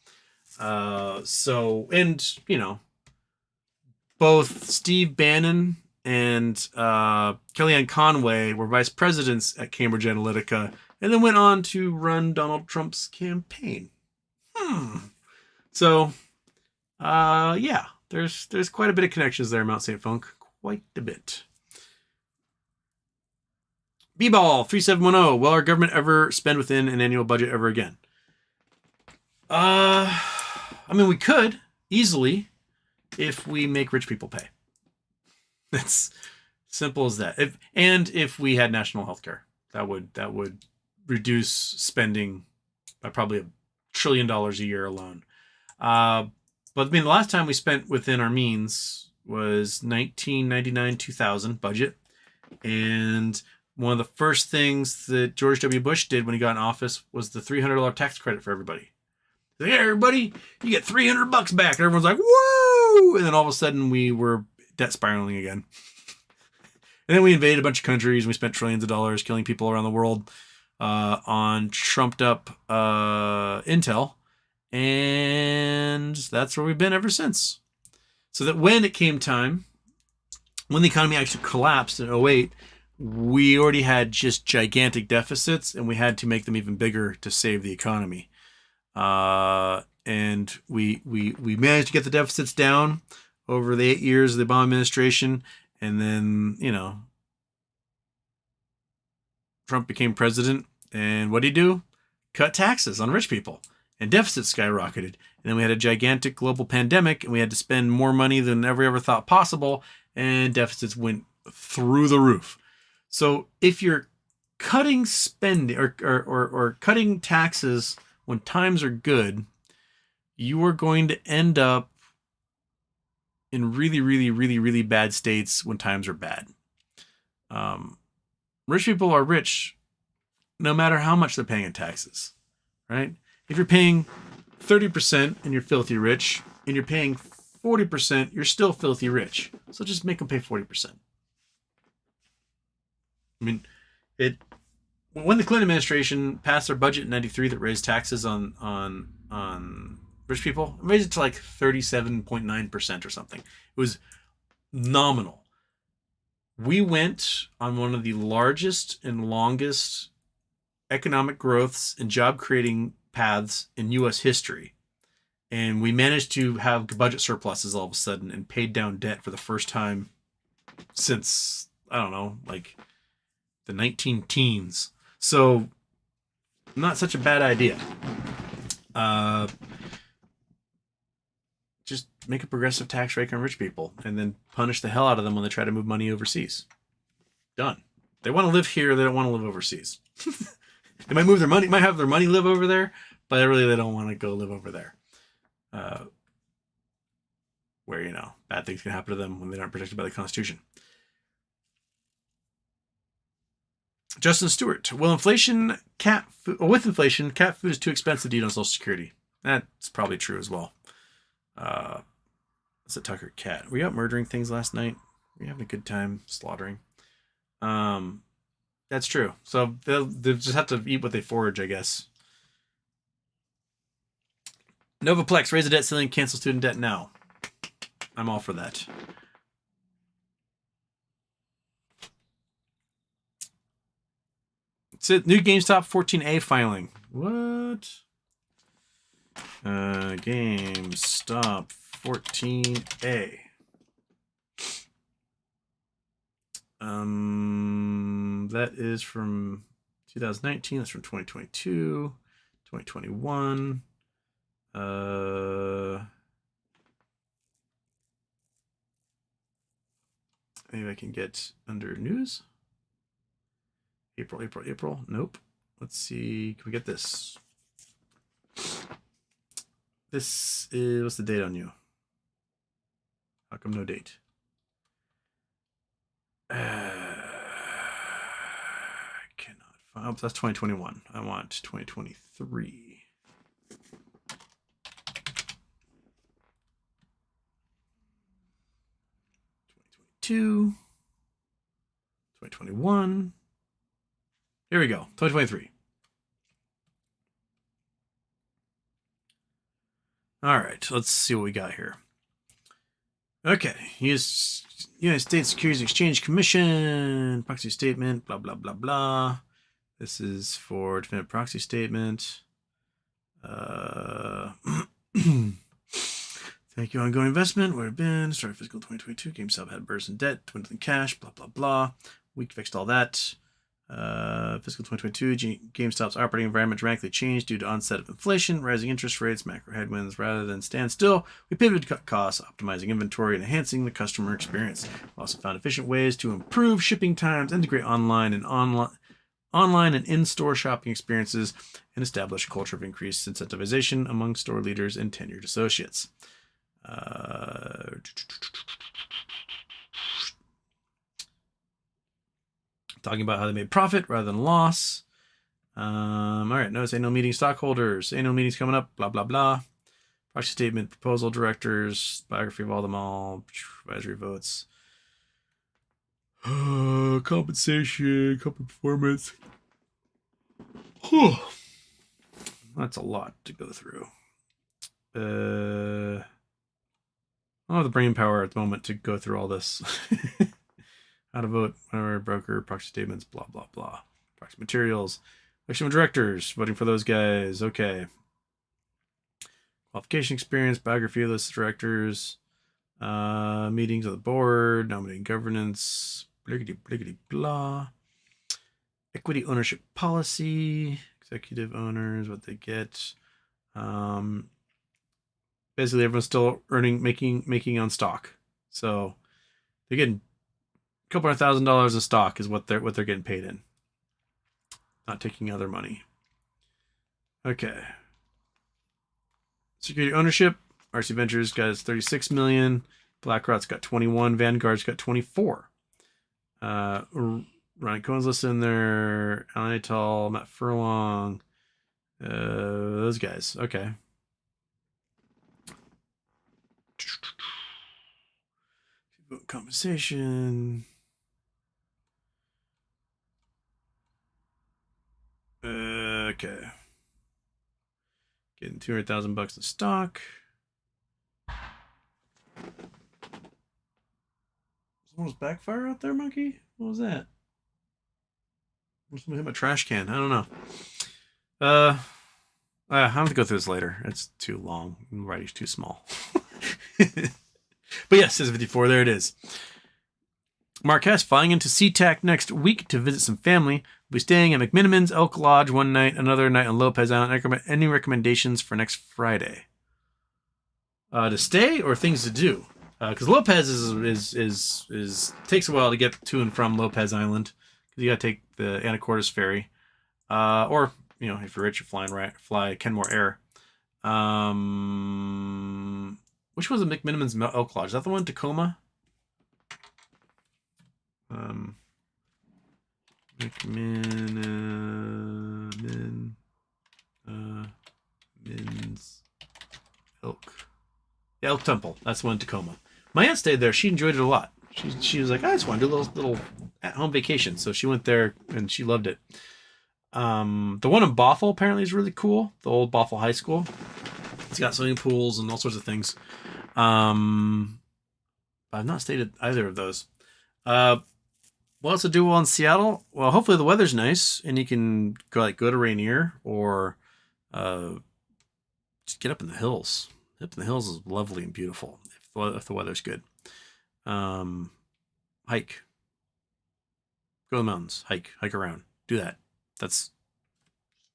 Both Steve Bannon and Kellyanne Conway were vice presidents at Cambridge Analytica and then went on to run Donald Trump's campaign. So, yeah. there's quite a bit of connections there, Mount St. Funk. Quite a bit. B-Ball 3710. Will our government ever spend within an annual budget ever again? I mean, we could easily if we make rich people pay. It's simple as that. If we had national health care, that would reduce spending by probably $1 trillion a year alone. But I mean, the last time we spent within our means was 1999-2000 budget, and one of the first things that George W. Bush did when he got in office was the $300 tax credit for everybody. Like, hey, everybody, you get $300 back. And everyone's like, woo! And then all of a sudden we were debt spiraling again. And then we invaded a bunch of countries and we spent trillions of dollars killing people around the world on trumped up intel. And that's where we've been ever since. So that when it came time, when the economy actually collapsed in 2008, we already had just gigantic deficits and we had to make them even bigger to save the economy. And we managed to get the deficits down over the 8 years of the Obama administration. And then, Trump became president. And what did he do? Cut taxes on rich people. And deficits skyrocketed. And then we had a gigantic global pandemic. And we had to spend more money than ever thought possible. And deficits went through the roof. So if you're cutting spending or cutting taxes when times are good, you are going to end up in really, really, really, really bad states when times are bad. Rich people are rich no matter how much they're paying in taxes, right? If you're paying 30% and you're filthy rich, and you're paying 40%, you're still filthy rich. So just make them pay 40%. I mean, when the Clinton administration passed their budget in '93 that raised taxes on rich people, it raised it to like 37.9% or something. It was nominal. We went on one of the largest and longest economic growths and job creating paths in U.S. history. And we managed to have budget surpluses all of a sudden and paid down debt for the first time since, I don't know, like the 19-teens. So not such a bad idea. Just make a progressive tax rate on rich people and then punish the hell out of them when they try to move money overseas. Done. They want to live here. They don't want to live overseas. They might move their money, might have their money live over there, but really they don't want to go live over there. Where, bad things can happen to them when they aren't protected by the Constitution. Justin Stewart, with inflation, cat food is too expensive to eat on Social Security. That's probably true as well. It's a Tucker cat. Were you out murdering things last night? Were you having a good time slaughtering? That's true. So they'll just have to eat what they forage, I guess. Novaplex, raise the debt ceiling, cancel student debt now. I'm all for that. It's it. New GameStop 14A filing. What? GameStop 14A. That is from 2019. That's from 2022, 2021. Maybe I can get under news. April. Nope. Let's see. Can we get this? This is, what's the date on you? How come no date? I cannot find. Oh, that's 2021. I want 2023. 2021. Here we go. 2023. All right, let's see what we got here. Okay, United States Securities and Exchange Commission, proxy statement, blah, blah, blah, blah. This is for definitive proxy statement. Thank you, ongoing investment. Where it been? Started fiscal 2022. GameStop had burst in debt, dwindling cash, blah, blah, blah. We fixed all that. Fiscal 2022, GameStop's operating environment dramatically changed due to onset of inflation, rising interest rates, macro headwinds. Rather than stand still, we pivoted to cut costs, optimizing inventory, and enhancing the customer experience. We also found efficient ways to improve shipping times, integrate online and in-store shopping experiences, and establish a culture of increased incentivization among store leaders and tenured associates. Talking about how they made profit rather than loss. All right, notice annual meeting stockholders. Annual meetings coming up, blah, blah, blah. Proxy statement, proposal directors, biography of all them all, advisory votes. Compensation, company performance. Whew. That's a lot to go through. I don't have the brain power at the moment to go through all this. How to vote, whatever, broker, proxy statements, blah, blah, blah. Proxy materials, election of directors, voting for those guys, okay. Qualification experience, biography of those directors, meetings of the board, nominating governance, bliggity, blah. Equity ownership policy, executive owners, what they get. Basically, everyone's still making on stock. So they're getting a couple $100,000 of stock is what they're getting paid in. Not taking other money. Okay. Security ownership. RC Ventures got 36 million. BlackRock's got 21. Vanguard's got 24. Ryan Cohen's listed in there. Alan Atal, Matt Furlong. Those guys. Okay. Compensation. Okay. Getting $200,000 in stock. Someone's backfire out there, monkey? What was that? Somebody hit my trash can. I don't know. I have to go through this later. It's too long. The writing's too small. But yes, says 54. There it is. Marquez flying into SeaTac next week to visit some family. We'll be staying at McMiniman's Elk Lodge one night, another night on Lopez Island. Any recommendations for next Friday? To stay or things to do? Because Lopez is takes a while to get to and from Lopez Island. Because you got to take the Anacortes ferry, or if you're rich, you fly Kenmore Air. Which was the McMiniman's Elk Lodge? Is that the one in Tacoma? McMiniman's Elk. Yeah, Elk Temple. That's the one in Tacoma. My aunt stayed there. She enjoyed it a lot. She was like, I just want to do a little at-home vacation. So she went there and she loved it. The one in Bothell apparently is really cool. The old Bothell High School. It's got swimming pools and all sorts of things. I've not stayed at either of those. What else to do in Seattle? Well, hopefully the weather's nice and you can go to Rainier or just get up in the hills. Up in the hills is lovely and beautiful if the weather's good. Hike. Go to the mountains. Hike around. Do that. That's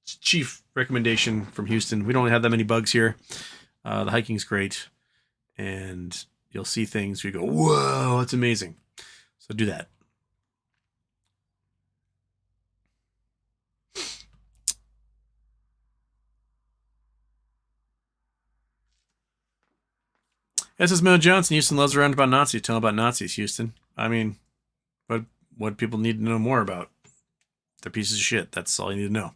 chief recommendation from Houston. We don't have that many bugs here. The hiking's great. And you'll see things where you go, whoa, that's amazing. So do that. SS Mel Johnson, Houston loves around about Nazis. Tell them about Nazis, Houston. I mean, what people need to know more about. They're pieces of shit. That's all you need to know.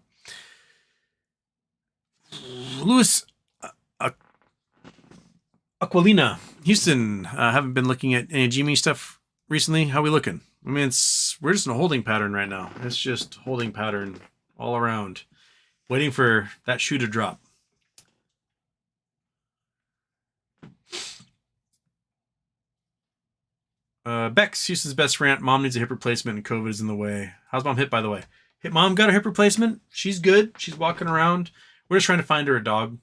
Louis Aquilina, Houston. Haven't been looking at any Gmail stuff recently. How we looking? I mean, we're just in a holding pattern right now. It's just holding pattern all around. Waiting for that shoe to drop. Bex, Houston's best rant. Mom needs a hip replacement and COVID is in the way. How's mom hip, by the way? Mom got a hip replacement. She's good. She's walking around. We're just trying to find her a dog.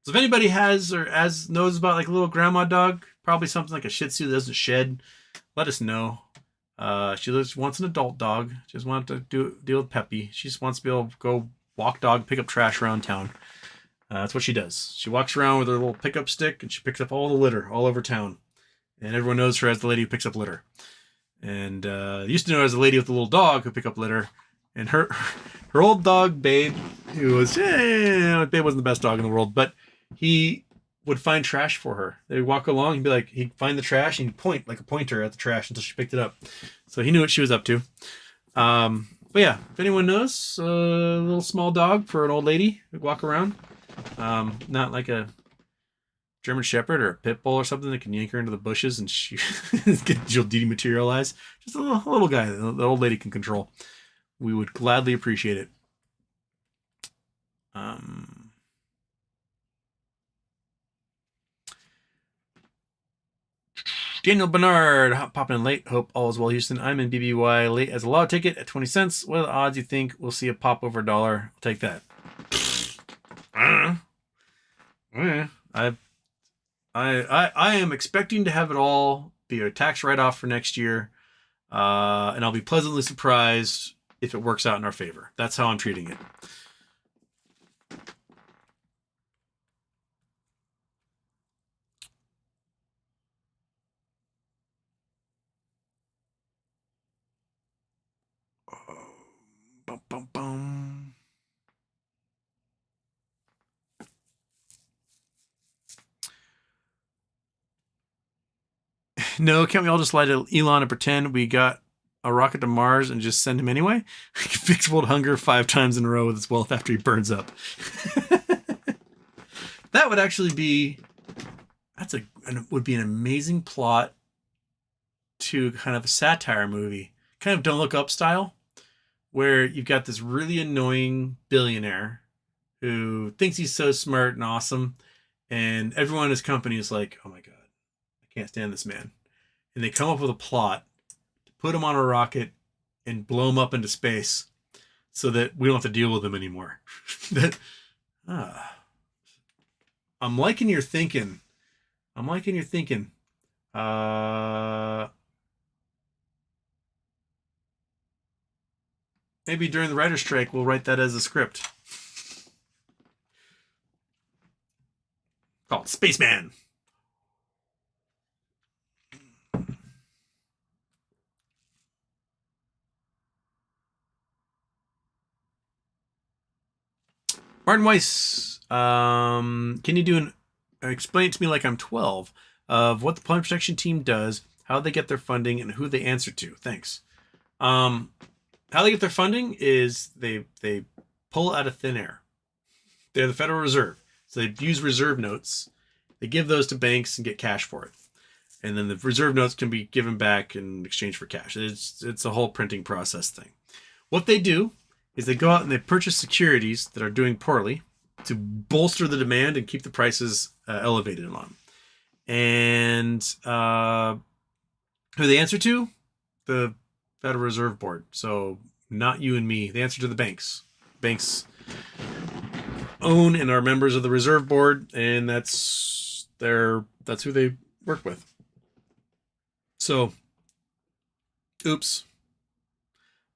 So if anybody has or knows about like a little grandma dog, probably something like a Shih Tzu that doesn't shed, let us know. She just wants an adult dog. She just wants to deal with Peppy. She just wants to be able to go walk dog, pick up trash around town. That's what she does. She walks around with her little pickup stick and she picks up all the litter all over town. And everyone knows her as the lady who picks up litter. And used to know her as the lady with the little dog who pick up litter. And her old dog, Babe, who was, Babe wasn't the best dog in the world, but he would find trash for her. They'd walk along, he'd find the trash and he'd point like a pointer at the trash until she picked it up. So he knew what she was up to. But yeah, if anyone knows a little small dog for an old lady who'd walk around, not like a German Shepherd or a pit bull or something that can yank her into the bushes and she'll dematerialize. Just a little guy that the old lady can control. We would gladly appreciate it. Daniel Bernard, popping in late. Hope all is well, Houston. I'm in BBY late as a law ticket at 20 cents. What are the odds you think we'll see a pop over $1? I'll take that. I am expecting to have it all be a tax write-off for next year, and I'll be pleasantly surprised if it works out in our favor. That's how I'm treating it. Bum, bum, bum. No, can't we all just lie to Elon and pretend we got a rocket to Mars and just send him anyway? We can fix world hunger 5 times in a row with his wealth after he burns up. That would actually be... would be an amazing plot to kind of a satire movie. Kind of Don't Look Up style. Where you've got this really annoying billionaire who thinks he's so smart and awesome. And everyone in his company is like, oh my God, I can't stand this man. And they come up with a plot to put him on a rocket and blow him up into space so that we don't have to deal with him anymore. I'm liking your thinking. Maybe during the writer's strike, we'll write that as a script. Called Spaceman. Martin Weiss, can you explain it to me like I'm 12 of what the Plummet Protection Team does, how they get their funding, and who they answer to? Thanks. How they get their funding is they pull out of thin air. They're the Federal Reserve. So they use reserve notes. They give those to banks and get cash for it. And then the reserve notes can be given back in exchange for cash. It's a whole printing process thing. What they do is they go out and they purchase securities that are doing poorly to bolster the demand and keep the prices elevated on them. And who they answer to? The Federal Reserve Board. So not you and me. They answer to the banks. Banks own and are members of the Reserve Board, and that's who they work with. So, oops.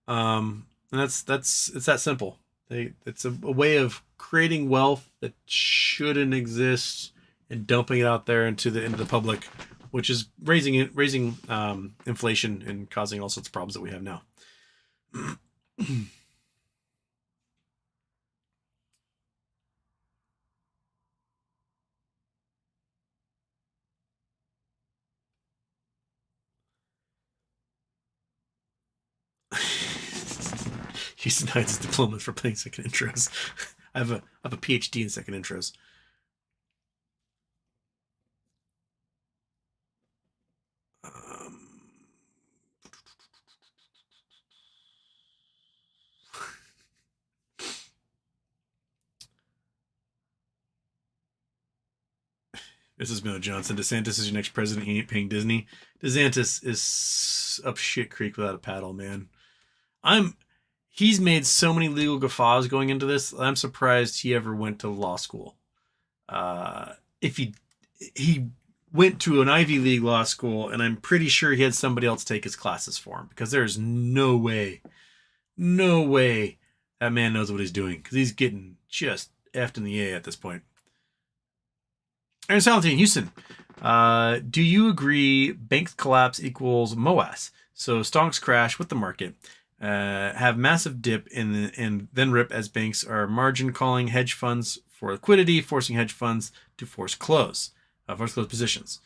And it's that simple. It's a way of creating wealth that shouldn't exist and dumping it out there into the public, which is raising inflation and causing all sorts of problems that we have now. Houston Heights diplomas for playing second intros. I have a PhD in second intros. This is Miller Johnson. DeSantis is your next president. He ain't paying Disney. DeSantis is up shit creek without a paddle, man. He's made so many legal guffaws going into this. I'm surprised he ever went to law school. if he went to an Ivy League law school, and I'm pretty sure he had somebody else take his classes for him, because there's no way that man knows what he's doing, because he's getting just effed in the A at this point. Aaron Salentine, Houston. Do you agree bank collapse equals MOAS? So stonks crash with the market, have massive dip and then rip as banks are margin calling hedge funds for liquidity, forcing hedge funds to force close positions.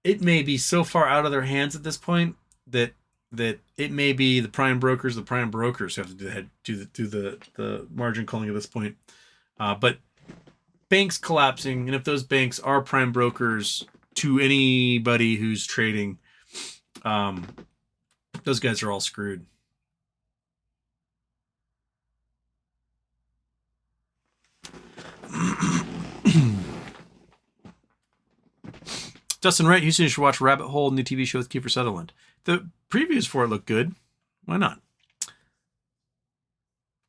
It may be so far out of their hands at this point that it may be the prime brokers who have to do the margin calling at this point. But banks collapsing, and if those banks are prime brokers to anybody who's trading, those guys are all screwed. Dustin Wright, Houston, you should watch Rabbit Hole, new TV show with Kiefer Sutherland. The previews for it look good. Why not?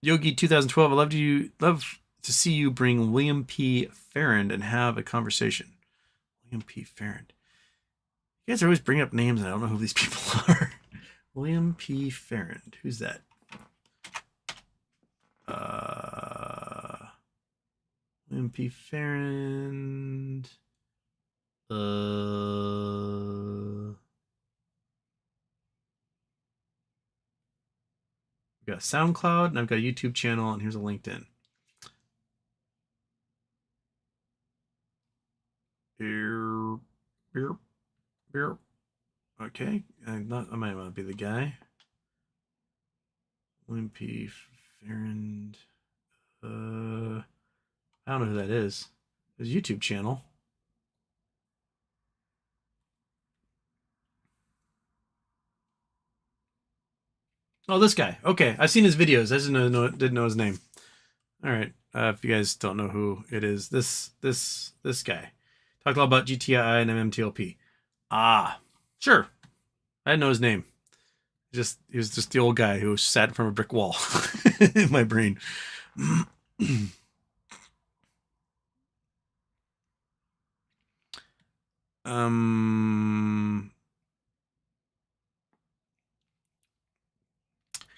Yogi 2012, I'd love to see you bring William P. Farrand and have a conversation. William P. Farrand. You guys are always bringing up names and I don't know who these people are. William P. Farrand. Who's that? William P. Farrand. We got SoundCloud, and I've got a YouTube channel, and here's a LinkedIn. Here. Okay, I might want to be the guy. William P. Farrand. I don't know who that is. His YouTube channel. Oh, this guy. Okay, I've seen his videos. I just didn't know his name. All right. If you guys don't know who it is, this guy talked a lot about GTI and MMTLP. Sure. I didn't know his name. He was just the old guy who sat from a brick wall in my brain.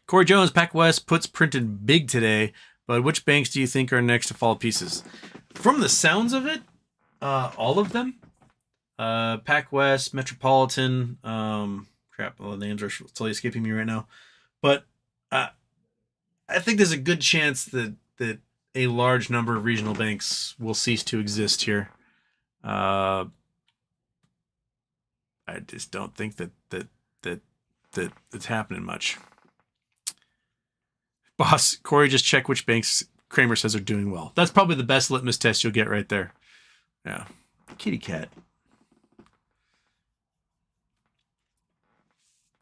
Corey Jones, PacWest puts printed big today, but which banks do you think are next to fall to pieces? From the sounds of it, all of them. PacWest, Metropolitan, crap, all the names are totally escaping me right now. But I think there's a good chance that a large number of regional banks will cease to exist here. I just don't think that it's happening much. Boss, Corey, just check which banks Kramer says are doing well. That's probably the best litmus test you'll get right there. Yeah. Kitty cat.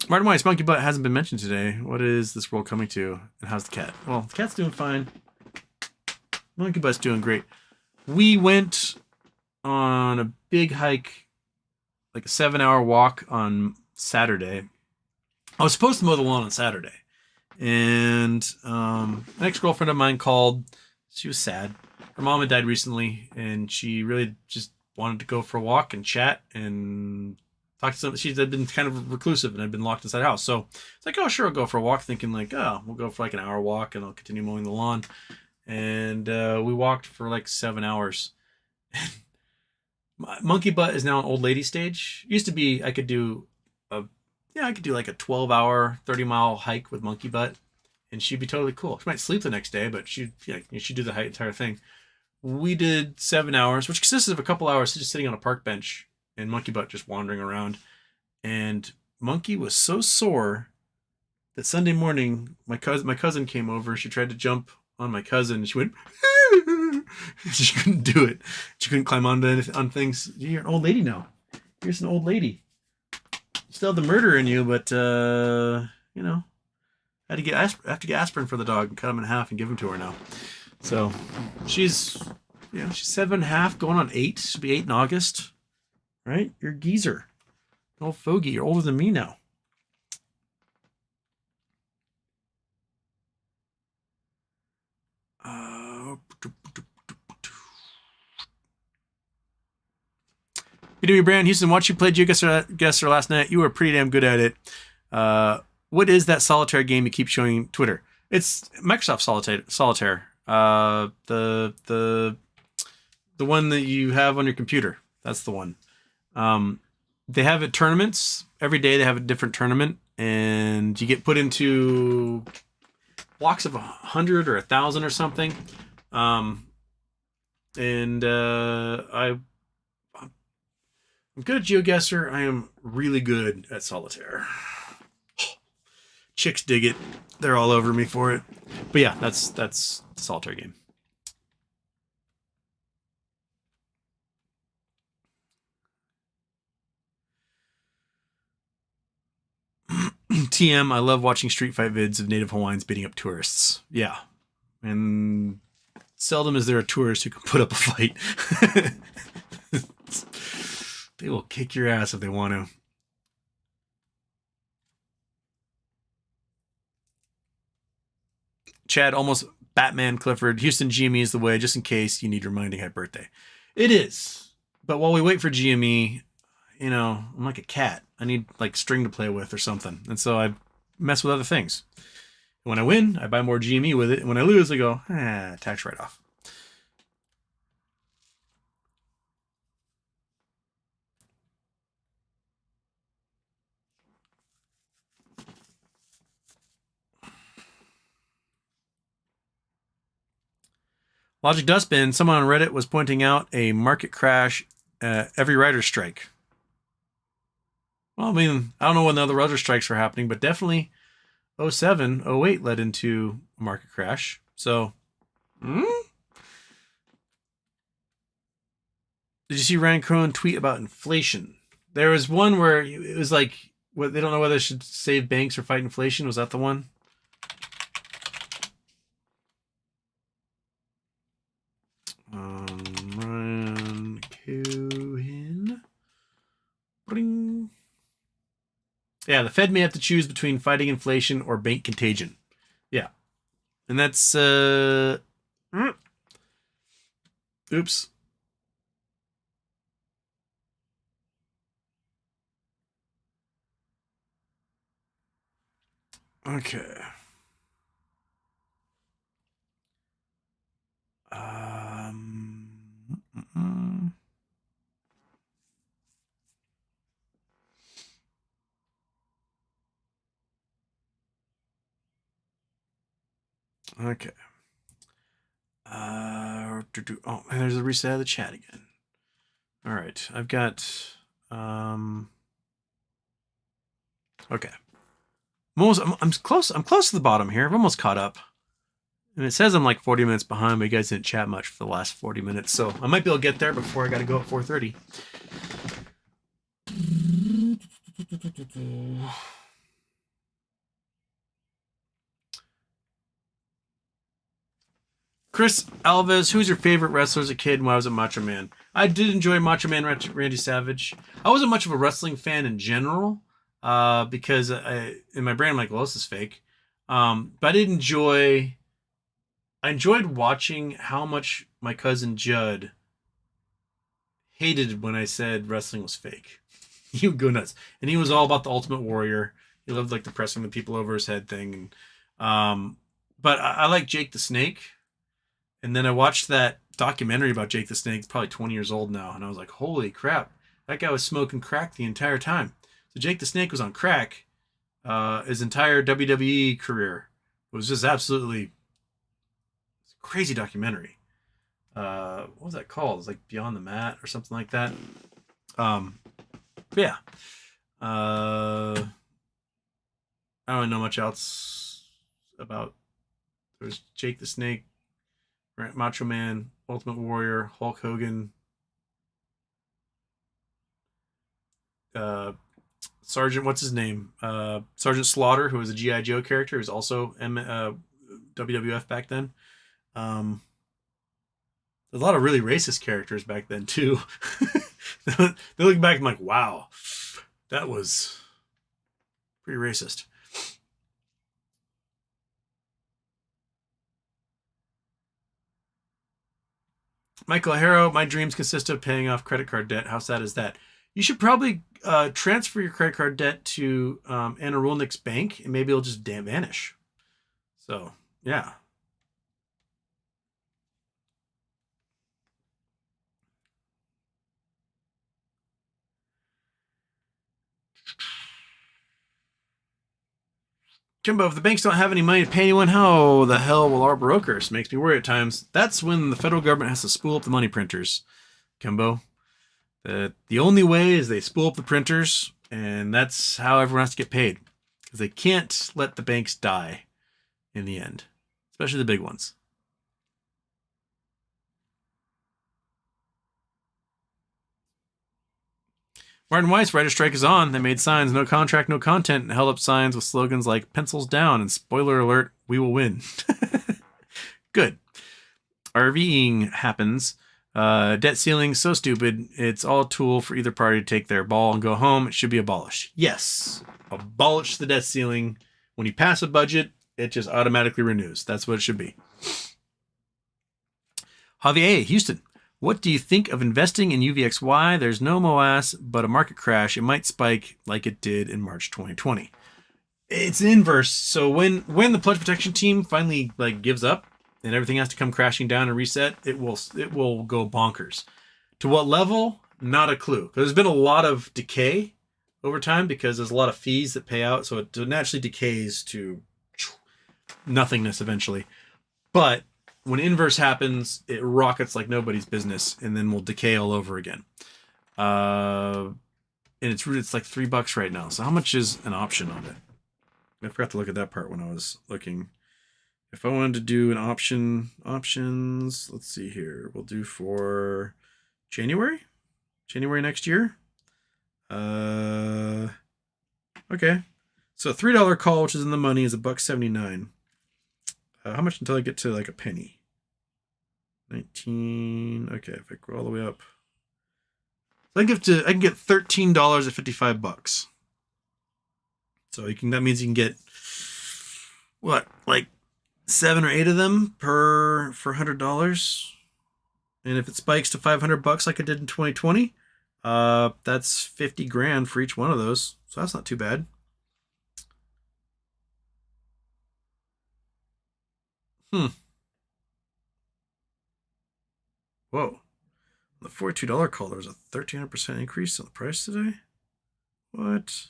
Martin Weiss, Monkey Butt hasn't been mentioned today. What is this world coming to? And how's the cat? Well, the cat's doing fine. Monkey Butt's doing great. We went on a big hike, like a 7-hour walk on Saturday. I was supposed to mow the lawn on Saturday. And an ex-girlfriend of mine called. She was sad. Her mom had died recently, and she really just wanted to go for a walk and chat and talk to somebody. She had been kind of reclusive and had been locked inside the house. So it's like, oh, sure, I'll go for a walk, thinking like, oh, we'll go for like an hour walk and I'll continue mowing the lawn. And we walked for like 7 hours. Monkey Butt is now an old lady stage. Used to be I could do like a 12-hour, 30-mile hike with Monkey Butt, and she'd be totally cool. She might sleep the next day, but she'd do the entire thing. We did 7 hours, which consisted of a couple hours just sitting on a park bench and Monkey Butt just wandering around. And Monkey was so sore that Sunday morning, my cousin came over. She tried to jump on my cousin. She went, she couldn't do it. She couldn't climb on things. You're an old lady now. You're just an old lady. Still have the murder in you, but I have to get aspirin for the dog and cut him in half and give him to her now. So she's 7.5, going on 8. She'll be 8 in August, right? You're a geezer, an old fogey. You're older than me now. BW Brand Houston, watch you play GeoGuessr last night. You were pretty damn good at it. What is that solitaire game you keep showing Twitter? It's Microsoft Solitaire. The one that you have on your computer. That's the one. They have it tournaments every day. They have a different tournament, and you get put into blocks of 100 or 1,000 or something. I'm good at GeoGuessr. I am really good at Solitaire. Chicks dig it. They're all over me for it. But yeah, that's the Solitaire game. TM, I love watching street fight vids of native Hawaiians beating up tourists. Yeah. And seldom is there a tourist who can put up a fight. They will kick your ass if they want to. Chad, almost Batman Clifford. Houston GME is the way, just in case you need reminding happy birthday. It is. But while we wait for GME, I'm like a cat. I need like string to play with or something. And so I mess with other things. When I win, I buy more GME with it. And when I lose, I go, tax write-off. Logic Dustbin, someone on Reddit was pointing out a market crash, every writer's strike. Well, I mean, I don't know when the other writer strikes were happening, but definitely 07, 08 led into a market crash. So, Did you see Ryan Cohen tweet about inflation? There was one where it was like, they don't know whether they should save banks or fight inflation. Was that the one? Ryan Cohen. Bring. Yeah, the Fed may have to choose between fighting inflation or bank contagion. Yeah. And that's oops. Okay. Okay. Oh, and there's a reset of the chat again. All right, I've got okay. I'm close to the bottom here. I've almost caught up. And it says I'm like 40 minutes behind, but you guys didn't chat much for the last 40 minutes. So I might be able to get there before I got to go at 4:30. Chris Alves, who's your favorite wrestler as a kid and why was it Macho Man? I did enjoy Macho Man Randy Savage. I wasn't much of a wrestling fan in general because in my brain I'm like, well, this is fake. But I enjoyed watching how much my cousin Judd hated when I said wrestling was fake. He would go nuts. And he was all about the Ultimate Warrior. He loved like the pressing the people over his head thing. But I like Jake the Snake. And then I watched that documentary about Jake the Snake. It's probably 20 years old now. And I was like, holy crap. That guy was smoking crack the entire time. So Jake the Snake was on crack his entire WWE career. It was just absolutely crazy documentary. What was that called? It was like Beyond the Mat or something like that. Yeah. I don't know much else about. There's Jake the Snake, Macho Man, Ultimate Warrior, Hulk Hogan, Sergeant, what's his name? Sergeant Slaughter, who was a G.I. Joe character, who's also WWF back then. There's a lot of really racist characters back then too. They look back and I'm like, wow, that was pretty racist. Michael Harrow, my dreams consist of paying off credit card debt. How sad is that? You should probably transfer your credit card debt to Anna Rolnick's bank, and maybe it'll just vanish. So, yeah. Kimbo, if the banks don't have any money to pay anyone, how the hell will our brokers? Makes me worry at times. That's when the federal government has to spool up the money printers, Kimbo. The only way is they spool up the printers, and that's how everyone has to get paid. Because they can't let the banks die in the end, especially the big ones. Martin Weiss, writer strike is on. They made signs, no contract, no content, and held up signs with slogans like pencils down and spoiler alert, we will win. Good. RVing happens. Debt ceiling, so stupid. It's all a tool for either party to take their ball and go home. It should be abolished. Yes. Abolish the debt ceiling. When you pass a budget, it just automatically renews. That's what it should be. Javier, Houston. What do you think of investing in UVXY? There's no MOAS, but a market crash. It might spike like it did in March 2020. It's inverse. So when the pledge protection team finally gives up and everything has to come crashing down and reset, it will go bonkers. To what level? Not a clue. Because there's been a lot of decay over time because there's a lot of fees that pay out, so it naturally decays to nothingness eventually. But when inverse happens, it rockets like nobody's business, and then will decay all over again. And it's like $3 right now. So how much is an option on it? I forgot to look at that part when I was looking. If I wanted to do an options, let's see here. We'll do for January next year. Okay. So a $3 call, which is in the money, is $1.79. How much until I get to a penny? 19. Okay, if I go all the way up, so I can get $13 at $55. So that means you can get what, 7 or 8 of them for $100. And if it spikes to $500 like it did in 2020, that's 50 grand for each one of those. So that's not too bad. Whoa. The $42 call, there's a 1,300% increase on the price today? What?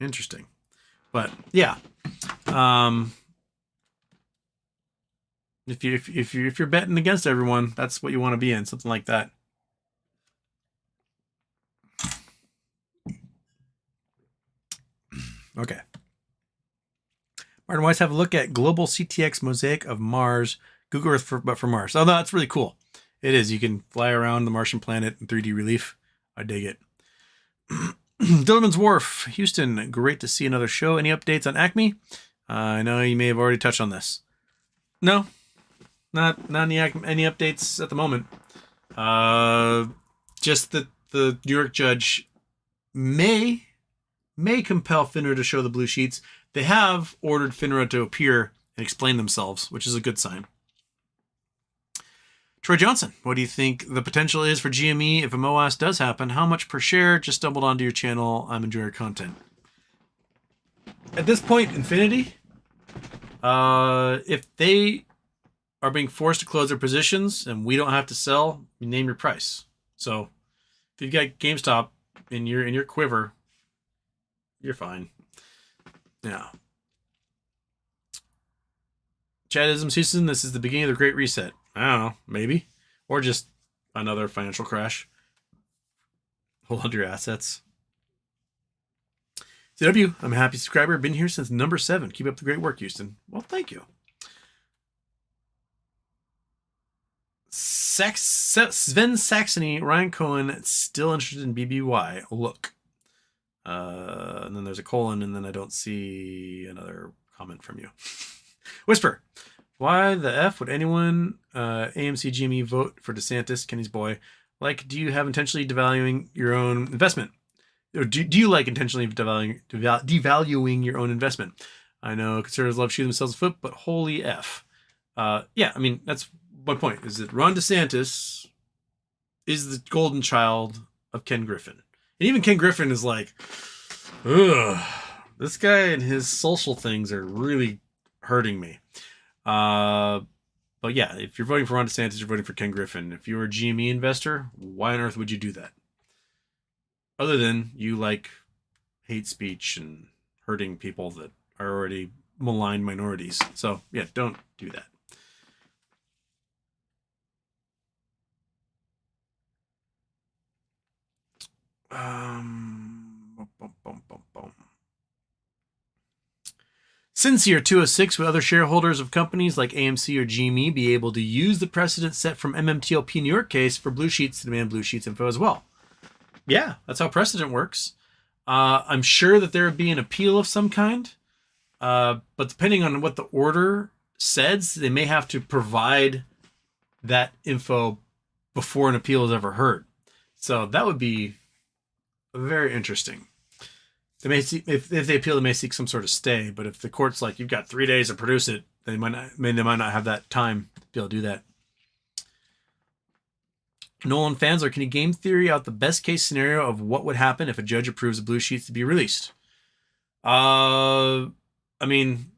Interesting. But yeah. If you're betting against everyone, that's what you want to be in, something like that. Okay. Martin Weiss, have a look at Global CTX Mosaic of Mars. Google Earth, but for Mars. Oh, no, that's really cool. It is. You can fly around the Martian planet in 3D relief. I dig it. Dillman's Wharf, Houston. Great to see another show. Any updates on Acme? I know you may have already touched on this. No, not any updates at the moment. Just that the New York judge may compel FINRA to show the blue sheets. They have ordered FINRA to appear and explain themselves, which is a good sign. Troy Johnson, what do you think the potential is for GME if a MOAS does happen? How much per share? Just stumbled onto your channel. I'm enjoying your content. At this point, Infinity, if they are being forced to close their positions and we don't have to sell, you name your price. So if you've got GameStop in your quiver, you're fine. Yeah. Chadism Houston, this is the beginning of the Great Reset. I don't know, maybe. Or just another financial crash. Hold on to your assets. CW, I'm a happy subscriber. Been here since number 7. Keep up the great work, Houston. Well, thank you. Sven Saxony, Ryan Cohen, still interested in BBY. Look. And then there's a colon, and then I don't see another comment from you. Whisper. Why the F would anyone AMC GME vote for DeSantis, Kenny's boy? Do you have intentionally devaluing your own investment? Or do you like intentionally devaluing your own investment? I know conservatives love shooting themselves in the foot, but holy F. Yeah, I mean, that's my point is that Ron DeSantis is the golden child of Ken Griffin. And even Ken Griffin is like, ugh, this guy and his social things are really hurting me. But yeah, if you're voting for Ron DeSantis, you're voting for Ken Griffin. If you were a GME investor, why on earth would you do that? Other than you like hate speech and hurting people that are already maligned minorities. So yeah, don't do that. Sincere 206, would other shareholders of companies like AMC or GME be able to use the precedent set from MMTLP New York case for blue sheets to demand blue sheets info as well? Yeah, that's how precedent works. I'm sure that there would be an appeal of some kind, but depending on what the order says, they may have to provide that info before an appeal is ever heard. So that would be very interesting. They may see, if they appeal, they may seek some sort of stay. But if the court's like, you've got 3 days to produce it, they might not have that time to be able to do that. Nolan fans, can you game theory out the best case scenario of what would happen if a judge approves the blue sheets to be released? I mean,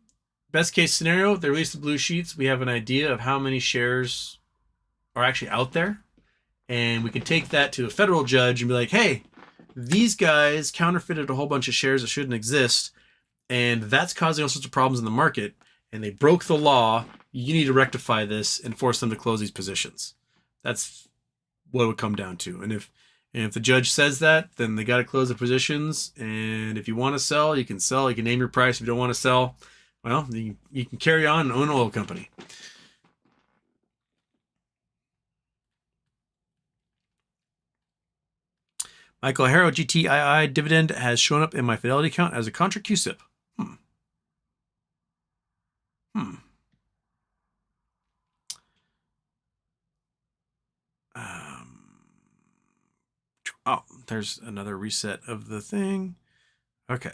best case scenario, they release the blue sheets. We have an idea of how many shares are actually out there. And we can take that to a federal judge and be like, hey, these guys counterfeited a whole bunch of shares that shouldn't exist, and that's causing all sorts of problems in the market, and they broke the law. You need to rectify this and force them to close these positions. That's what it would come down to. And if the judge says that, then they got to close the positions. And if you want to sell, you can sell. You can name your price. If you don't want to sell, well, you can carry on and own an oil company. Michael Harrow, GTII dividend has shown up in my Fidelity account as a contra QSIP. Oh, there's another reset of the thing. Okay.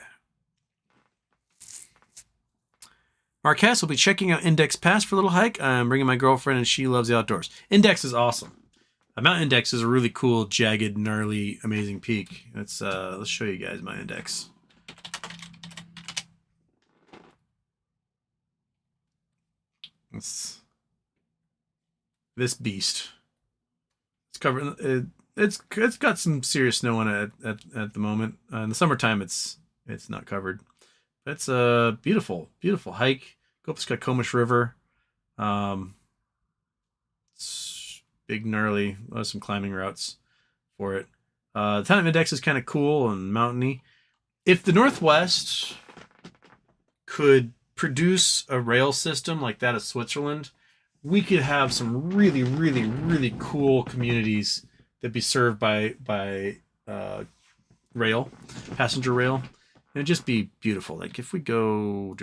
Marquez will be checking out Index Pass for a little hike. I'm bringing my girlfriend, and she loves the outdoors. Index is awesome. Mount Index is a really cool, jagged, gnarly, amazing peak. Let's show you guys my index. It's this beast. It's covered. It's got some serious snow on it at the moment. In the summertime, it's not covered. It's a beautiful hike. Go up the Skokomish River. It's big, gnarly. Some climbing routes for it. The town of Index is kind of cool and mountainy. If the Northwest could produce a rail system like that of Switzerland, we could have some really, really, really cool communities that be served by rail, passenger rail. And it'd just be beautiful. Like if we go,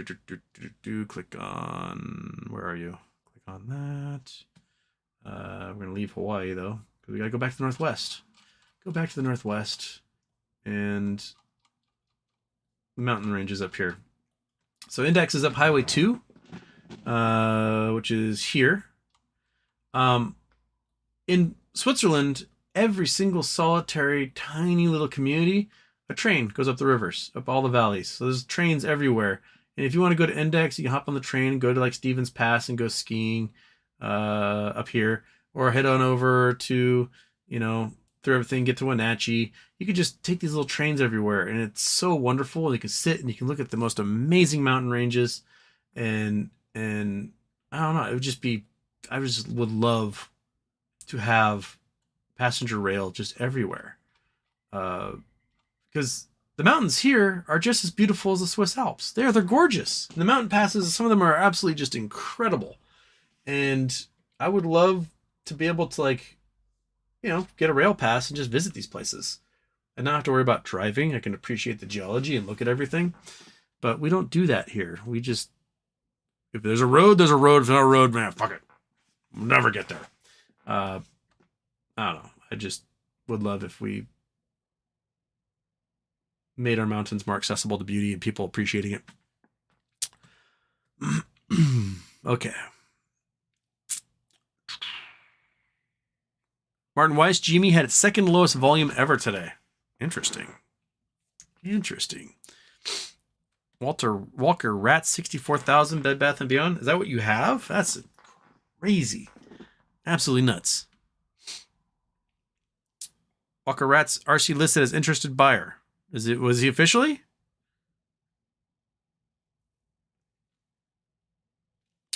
click on, where are you? Click on that. We're going to leave Hawaii though, because we got to go back to the Northwest. Go back to the Northwest and the mountain ranges up here. So Index is up Highway 2, which is here. In Switzerland, every single solitary tiny little community, a train goes up the rivers, up all the valleys. So there's trains everywhere. And if you want to go to Index, you can hop on the train and go to like Stevens Pass and go skiing up here, or head on over to, through everything, get to Wenatchee. You could just take these little trains everywhere, and it's so wonderful. And you can sit and you can look at the most amazing mountain ranges, and I don't know, it would just be, I just would love to have passenger rail just everywhere, because the mountains here are just as beautiful as the Swiss Alps. They're gorgeous. And the mountain passes, some of them are absolutely just incredible, and I would love to be able to get a rail pass and just visit these places and not have to worry about driving. I can appreciate the geology and look at everything, but we don't do that here. We just, if there's a road, there's a road. If there's no road, man, fuck it. We'll never get there. I don't know. I just would love if we made our mountains more accessible to beauty and people appreciating it. Okay. Martin Weiss, GME had its second lowest volume ever today. Interesting. Walker Rat 64,000 Bed Bath & Beyond. Is that what you have? That's crazy. Absolutely nuts. Walker Rat's RC listed as interested buyer. Was he officially?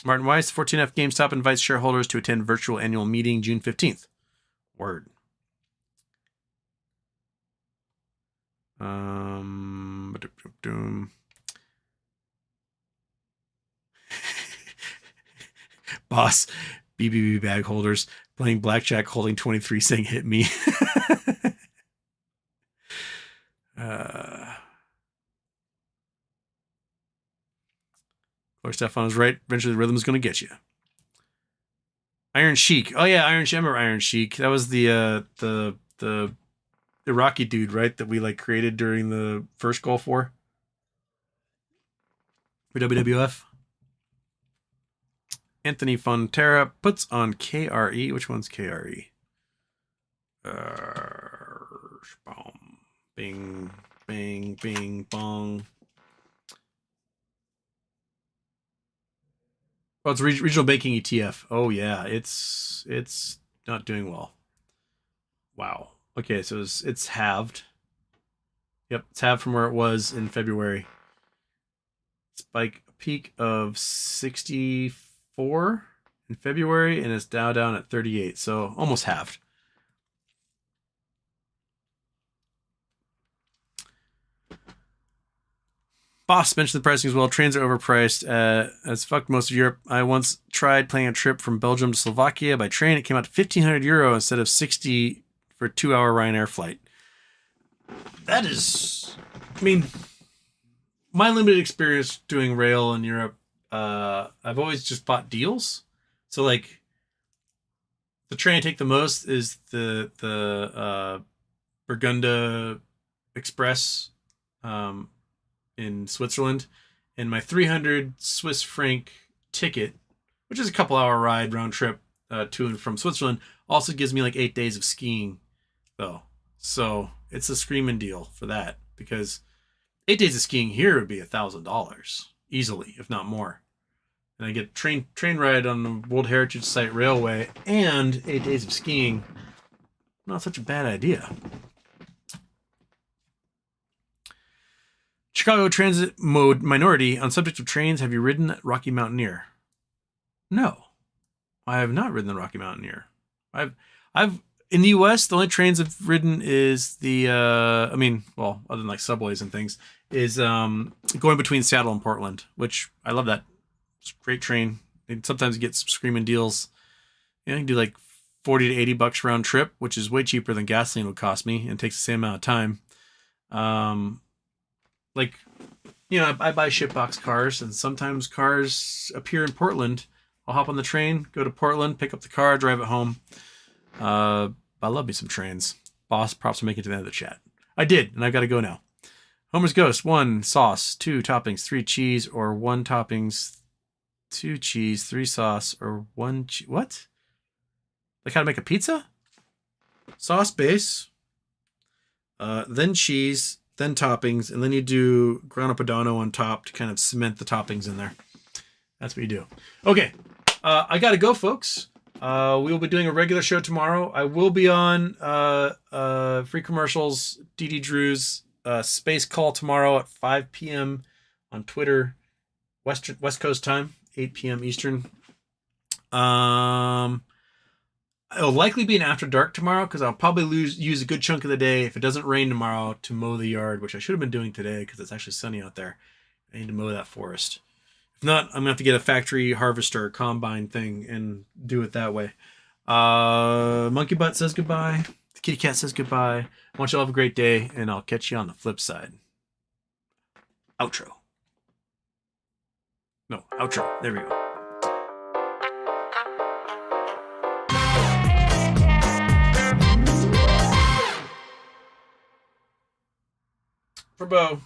Martin Weiss, 14F GameStop invites shareholders to attend virtual annual meeting June 15th. Word. Boss, BBB bag holders playing blackjack, holding 23, saying "hit me." Or Stefan is right. Eventually, the rhythm is going to get you. Iron Sheik. Oh yeah, Iron Sheik. I remember Iron Sheik. That was the Iraqi dude, right? That we like created during the first Gulf War for WWF. Anthony Fonterra puts on KRE. Which one's KRE? Bing, bing, bing, bong. Well, it's regional banking ETF. Oh yeah, it's not doing well. Wow. Okay, so it's halved. Yep, it's halved from where it was in February. Spike a peak of 64 in February, and it's now down at 38, so almost halved. Boss mentioned the pricing as well. Trains are overpriced. As fucked most of Europe. I once tried planning a trip from Belgium to Slovakia by train. It came out to €1,500 instead of 60 for a 2-hour Ryanair flight. That is, I mean, my limited experience doing rail in Europe, I've always just bought deals. So like, the train I take the most is the Burgunda Express, in Switzerland, and my 300 Swiss franc ticket, which is a couple hour ride round trip to and from Switzerland, also gives me like 8 days of skiing though. So it's a screaming deal for that, because 8 days of skiing here would be $1,000 easily, if not more. And I get train ride on the World Heritage Site Railway and 8 days of skiing. Not such a bad idea. Chicago Transit Mode Minority, on subject of trains, have you ridden Rocky Mountaineer? No, I have not ridden the Rocky Mountaineer. I've in the U.S. the only trains I've ridden is the other than like subways and things, is going between Seattle and Portland, which I love. That it's a great train. And sometimes you get some screaming deals. You can do like $40 to $80 round trip, which is way cheaper than gasoline would cost me, and takes the same amount of time. Like, you know, I buy shitbox cars, and sometimes cars appear in Portland. I'll hop on the train, go to Portland, pick up the car, drive it home. I love me some trains. Boss, props for making it to the end of the chat. I did, and I've got to go now. Homer's Ghost, 1 sauce, 2 toppings, 3 cheese, or 1 toppings, 2 cheese, 3 sauce, or 1 cheese. What? Like how to make a pizza? Sauce base, then cheese, then toppings, and then you do grana padano on top to kind of cement the toppings in there. That's what you do. Okay, I gotta go, folks. We will be doing a regular show tomorrow. I will be on Free Commercials, DD Drew's Space Call tomorrow at 5 p.m. on Twitter, West Coast time, 8 p.m. Eastern. It'll likely be an after dark tomorrow, because I'll probably use a good chunk of the day, if it doesn't rain tomorrow, to mow the yard, which I should have been doing today because it's actually sunny out there. I need to mow that forest. If not, I'm going to have to get a factory harvester combine thing and do it that way. Monkey Butt says goodbye. The kitty cat says goodbye. I want you all to have a great day, and I'll catch you on the flip side. Outro. No, outro. There we go. For Bo.